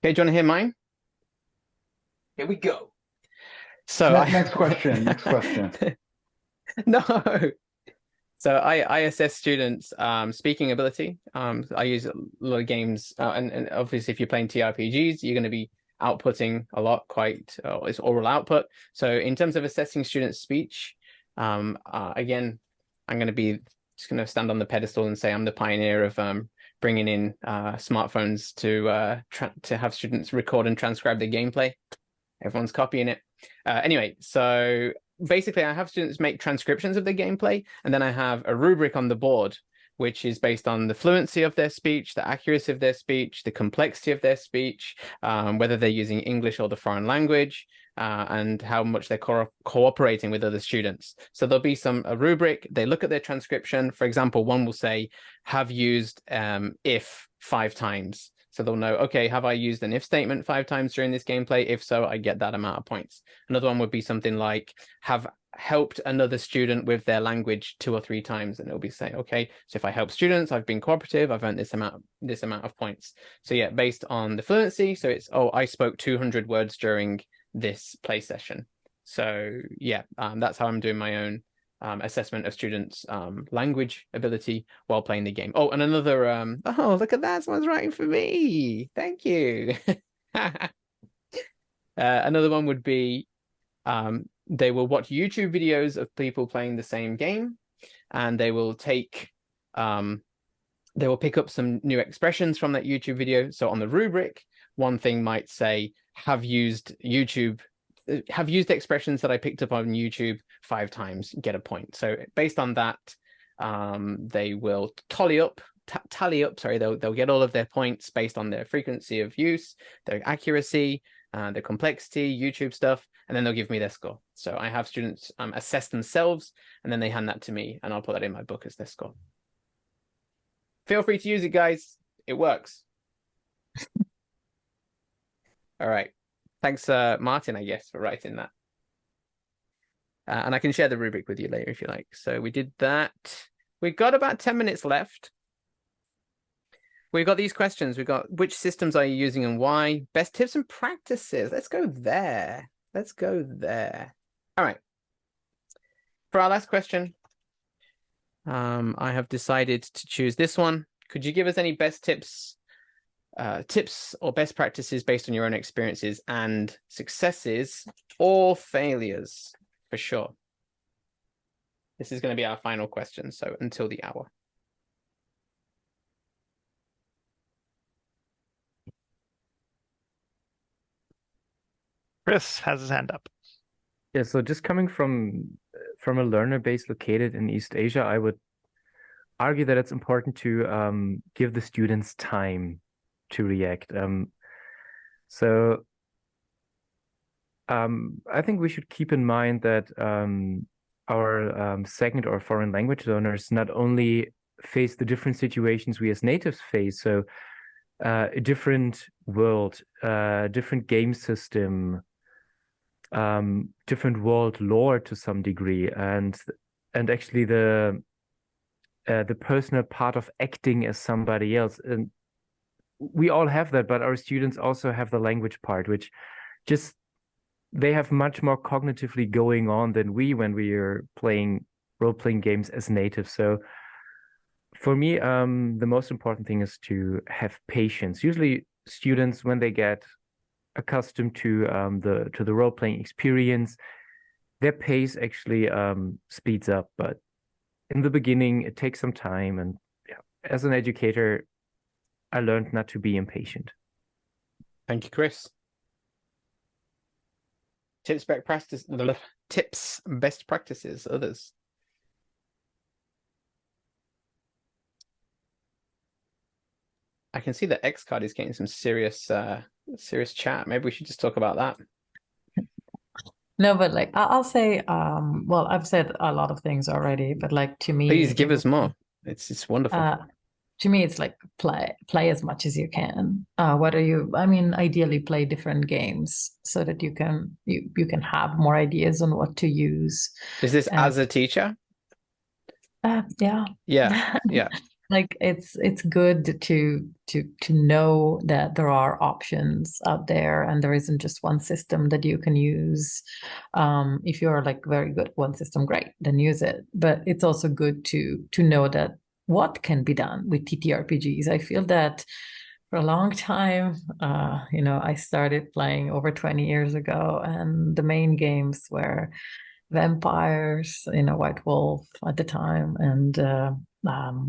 Okay, do you want to hear mine? Here we go. So next question. Next question. No. So I assess students' speaking ability. I use a lot of games, and obviously if you're playing TRPGs, you're going to be outputting a lot, it's oral output. So in terms of assessing students' speech, again, I'm going to be just going to stand on the pedestal and say I'm the pioneer of bringing in smartphones to have students record and transcribe the gameplay. Everyone's copying it. Anyway, so basically I have students make transcriptions of the gameplay, and then I have a rubric on the board, which is based on the fluency of their speech, the accuracy of their speech, the complexity of their speech, whether they're using English or the foreign language, and how much they're cooperating with other students. So there'll be a rubric. They look at their transcription. For example, one will say, have used if 5 times. So they'll know, okay, have I used an if statement 5 times during this gameplay? If so, I get that amount of points. Another one would be something like, have helped another student with their language 2 or 3 times. And it'll be saying, okay, so if I help students, I've been cooperative, I've earned this amount of points. So yeah, based on the fluency. So it's, oh, I spoke 200 words during this play session. So yeah, that's how I'm doing my own assessment of students' language ability while playing the game. Oh, and another, oh, look at that, someone's writing for me. Thank you. Another one would be, they will watch YouTube videos of people playing the same game, and they will pick up some new expressions from that YouTube video. So on the rubric, one thing might say, have used expressions that I picked up on YouTube 5 times, get a point. So based on that, they will tally up, they'll get all of their points based on their frequency of use, their accuracy, the complexity, YouTube stuff, and then they'll give me their score. So I have students assess themselves, and then they hand that to me, and I'll put that in my book as their score. Feel free to use it, guys. It works. All right. Thanks, Martin, I guess, for writing that. And I can share the rubric with you later if you like. So we did that. We've got about 10 minutes left. We've got these questions. We've got, which systems are you using and why? Best tips and practices. Let's go there. Let's go there. All right. For our last question, I have decided to choose this one. Could you give us any best tips or best practices based on your own experiences and successes or failures, for sure? This is going to be our final question, so until the hour. Chris has his hand up. Yeah, so just coming from a learner base located in East Asia, I would argue that it's important to give the students time to react. I think we should keep in mind that our second or foreign language learners not only face the different situations we as natives face, so a different world, different game system, different world lore to some degree, and actually the personal part of acting as somebody else. And we all have that, but our students also have the language part, which just, they have much more cognitively going on than we when we are playing role-playing games as natives. So for me, the most important thing is to have patience. Usually students, when they get accustomed to the role-playing experience, their pace actually speeds up. But in the beginning, it takes some time. And yeah, as an educator, I learned not to be impatient. Thank you, Chris. Tips, best practices, others. I can see that X card is getting some serious chat. Maybe we should just talk about that. No, but like I'll say, well, I've said a lot of things already, but like to me, please give us more. It's wonderful. To me, it's like play as much as you can. I mean, ideally play different games so that you can have more ideas on what to use. Is this as a teacher? Yeah. Yeah. Like it's good to know that there are options out there and there isn't just one system that you can use. If you're like very good at one system, great, then use it. But it's also good to know that what can be done with TTRPGs. I feel that for a long time, I started playing over 20 years ago, and the main games were vampires, White Wolf at the time, and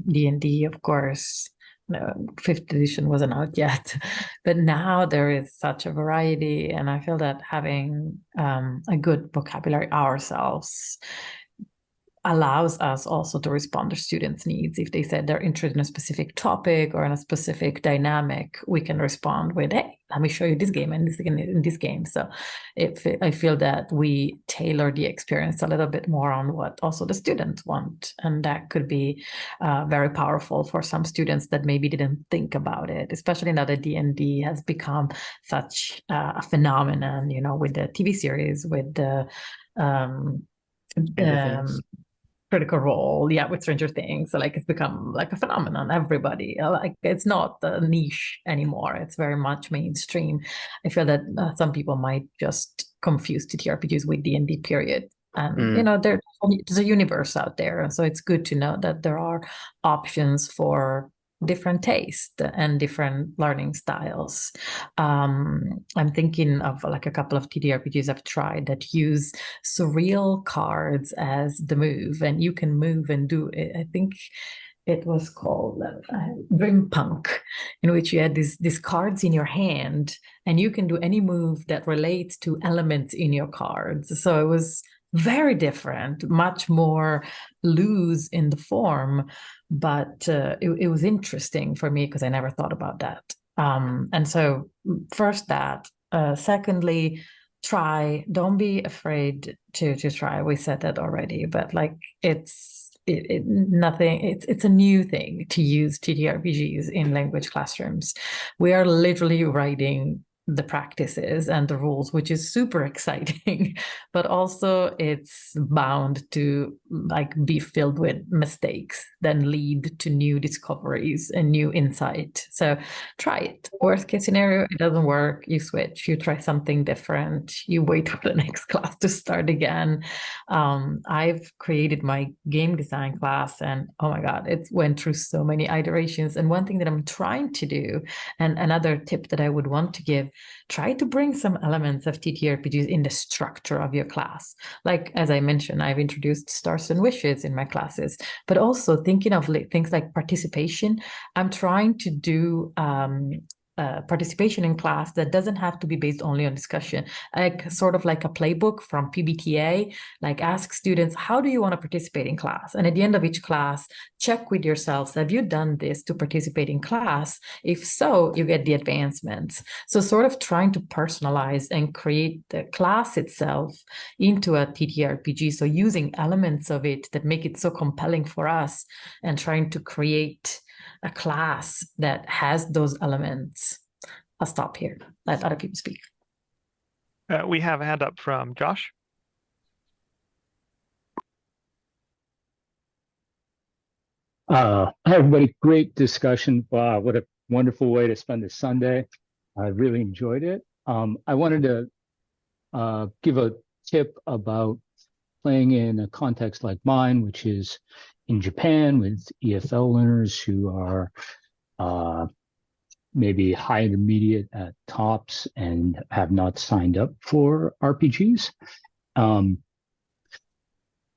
D&D, of course. No, 5th edition wasn't out yet, but now there is such a variety, and I feel that having a good vocabulary ourselves allows us also to respond to students' needs. If they said they're interested in a specific topic or in a specific dynamic, we can respond with, hey, let me show you this game and this game. So I feel that we tailor the experience a little bit more on what also the students want. And that could be very powerful for some students that maybe didn't think about it, especially now that D&D has become such a phenomenon, with the TV series, with the Critical Role, with Stranger Things. So like it's become like a phenomenon. Everybody, like it's not a niche anymore. It's very much mainstream. I feel that some people might just confuse TTRPGs with D&D, period. And there's a universe out there, and so it's good to know that there are options for different tastes and different learning styles. I'm thinking of like a couple of TTRPGs I've tried that use surreal cards as the move, and you can move and do it. I think it was called Dream Punk, in which you had these cards in your hand, and you can do any move that relates to elements in your cards. So it was very different, much more loose in the form, but it was interesting for me because I never thought about that. And so first that, secondly, don't be afraid to try. We said that already, but like it's a new thing to use TTRPGs in language classrooms. We are literally writing the practices and the rules, which is super exciting, but also it's bound to like be filled with mistakes, then lead to new discoveries and new insight. So try it. Worst case scenario, it doesn't work, you switch, you try something different, you wait for the next class to start again. I've created my game design class, and oh my God, it went through so many iterations. And one thing that I'm trying to do, and another tip that I would want to give, try to bring some elements of TTRPGs in the structure of your class. Like, as I mentioned, I've introduced stars and wishes in my classes, but also thinking of things like participation. I'm trying to do participation in class that doesn't have to be based only on discussion, like sort of like a playbook from PBTA, like ask students, how do you want to participate in class? And at the end of each class, check with yourselves, have you done this to participate in class? If so, you get the advancements. So sort of trying to personalize and create the class itself into a TTRPG. So using elements of it that make it so compelling for us and trying to create a class that has those elements. I'll stop here, let other people speak. We have a hand up from Josh. Hi, everybody. Great discussion. Wow, what a wonderful way to spend a Sunday. I really enjoyed it. I wanted to give a tip about playing in a context like mine, which is in Japan with EFL learners who are maybe high intermediate at tops and have not signed up for RPGs.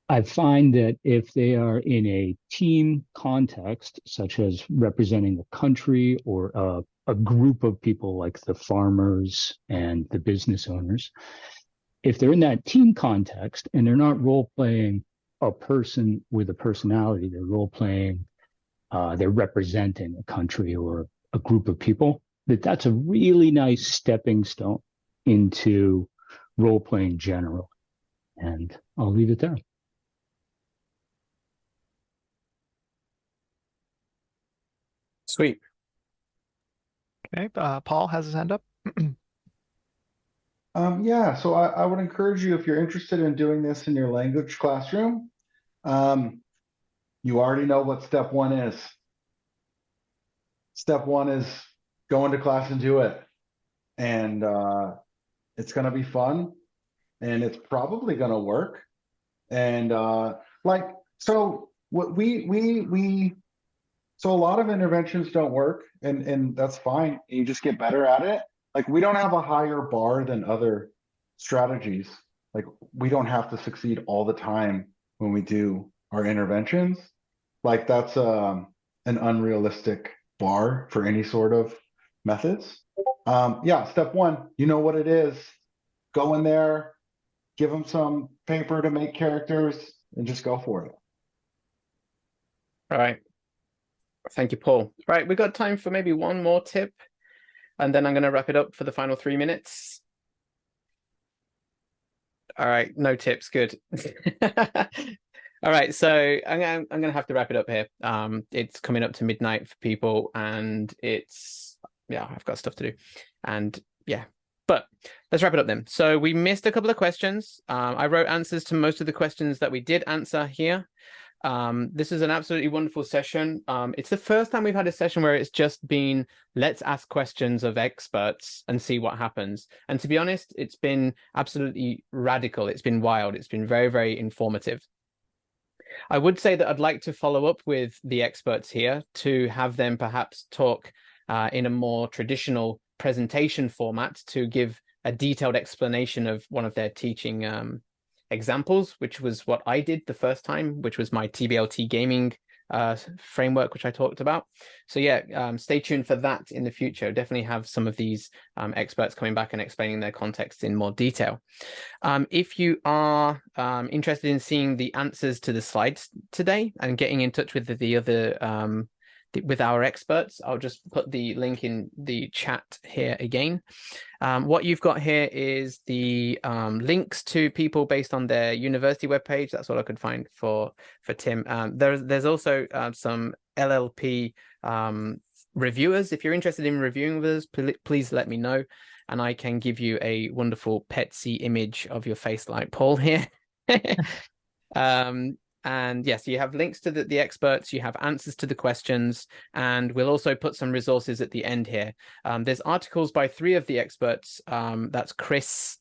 I find that if they are in a team context, such as representing a country or a group of people like the farmers and the business owners, if they're in that team context and they're not role-playing a person with a personality, they're role-playing, they're representing a country or a group of people, that's a really nice stepping stone into role-playing generally. And I'll leave it there. Sweet. Okay, Paul has his hand up. Yeah, so I would encourage you, if you're interested in doing this in your language classroom, you already know what step one is. Step one is go into class and do it. And it's going to be fun, and it's probably going to work. And so what so a lot of interventions don't work, and that's fine. You just get better at it. Like, we don't have a higher bar than other strategies. Like, we don't have to succeed all the time when we do our interventions. Like, that's an unrealistic bar for any sort of methods. Yeah, step one, you know what it is. Go in there, give them some paper to make characters, and just go for it. All right. Thank you, Paul. Right, we've got time for maybe one more tip, and then I'm going to wrap it up for the final 3 minutes. All right, no tips, good. All right, so I'm going to have to wrap it up here. It's coming up to midnight for people, and I've got stuff to do, and yeah. But let's wrap it up then. So we missed a couple of questions. I wrote answers to most of the questions that we did answer here. This is an absolutely wonderful session. It's the first time we've had a session where it's just been, let's ask questions of experts and see what happens. And to be honest, it's been absolutely radical. It's been wild. It's been very, very informative. I would say that I'd like to follow up with the experts here to have them perhaps talk in a more traditional presentation format to give a detailed explanation of one of their teaching examples, which was what I did the first time, which was my TBLT gaming framework, which I talked about. So yeah, stay tuned for that in the future. Definitely have some of these experts coming back and explaining their context in more detail. If you are interested in seeing the answers to the slides today and getting in touch with the other with our experts, I'll just put the link in the chat here again. What you've got here is the links to people based on their university webpage. That's all I could find for Tim. There's also some LLP reviewers. If you're interested in reviewing with us, please let me know, and I can give you a wonderful Petsy image of your face like Paul here. And yes, you have links to the experts, you have answers to the questions, and we'll also put some resources at the end here. There's articles by 3 of the experts. That's Chris,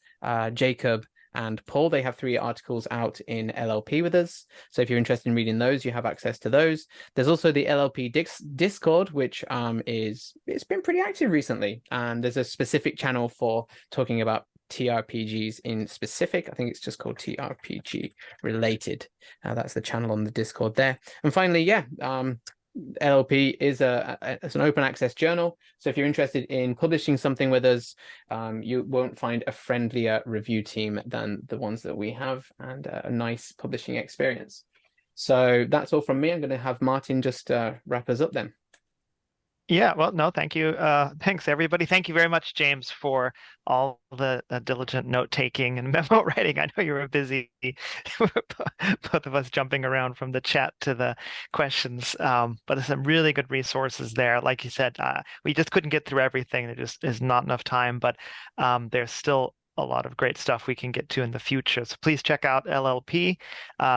Jacob, and Paul. They have 3 articles out in LLP with us. So if you're interested in reading those, you have access to those. There's also the LLP Discord, which it's been pretty active recently. And there's a specific channel for talking about TRPGs in specific. I think it's just called TRPG related. That's the channel on the Discord there. And finally, yeah, LLP is it's an open access journal. So if you're interested in publishing something with us, you won't find a friendlier review team than the ones that we have, and a nice publishing experience. So that's all from me. I'm going to have Martin just wrap us up then. Yeah, well, no, thank you. Thanks, everybody. Thank you very much, James, for all the diligent note-taking and memo writing. I know you were busy, both of us jumping around from the chat to the questions, but there's some really good resources there. Like you said, we just couldn't get through everything. There just is not enough time, but there's still a lot of great stuff we can get to in the future. So please check out LLP.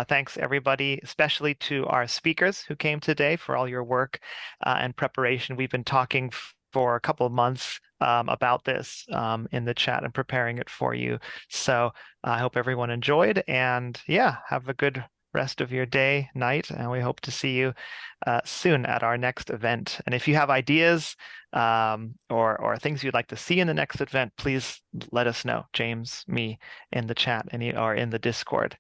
Thanks everybody, especially to our speakers who came today for all your work and preparation. We've been talking for a couple of months about this in the chat and preparing it for you. So I hope everyone enjoyed, and yeah, have a good rest of your day, night, and we hope to see you soon at our next event. And if you have ideas or things you'd like to see in the next event, please let us know, James, me, in the chat or in the Discord.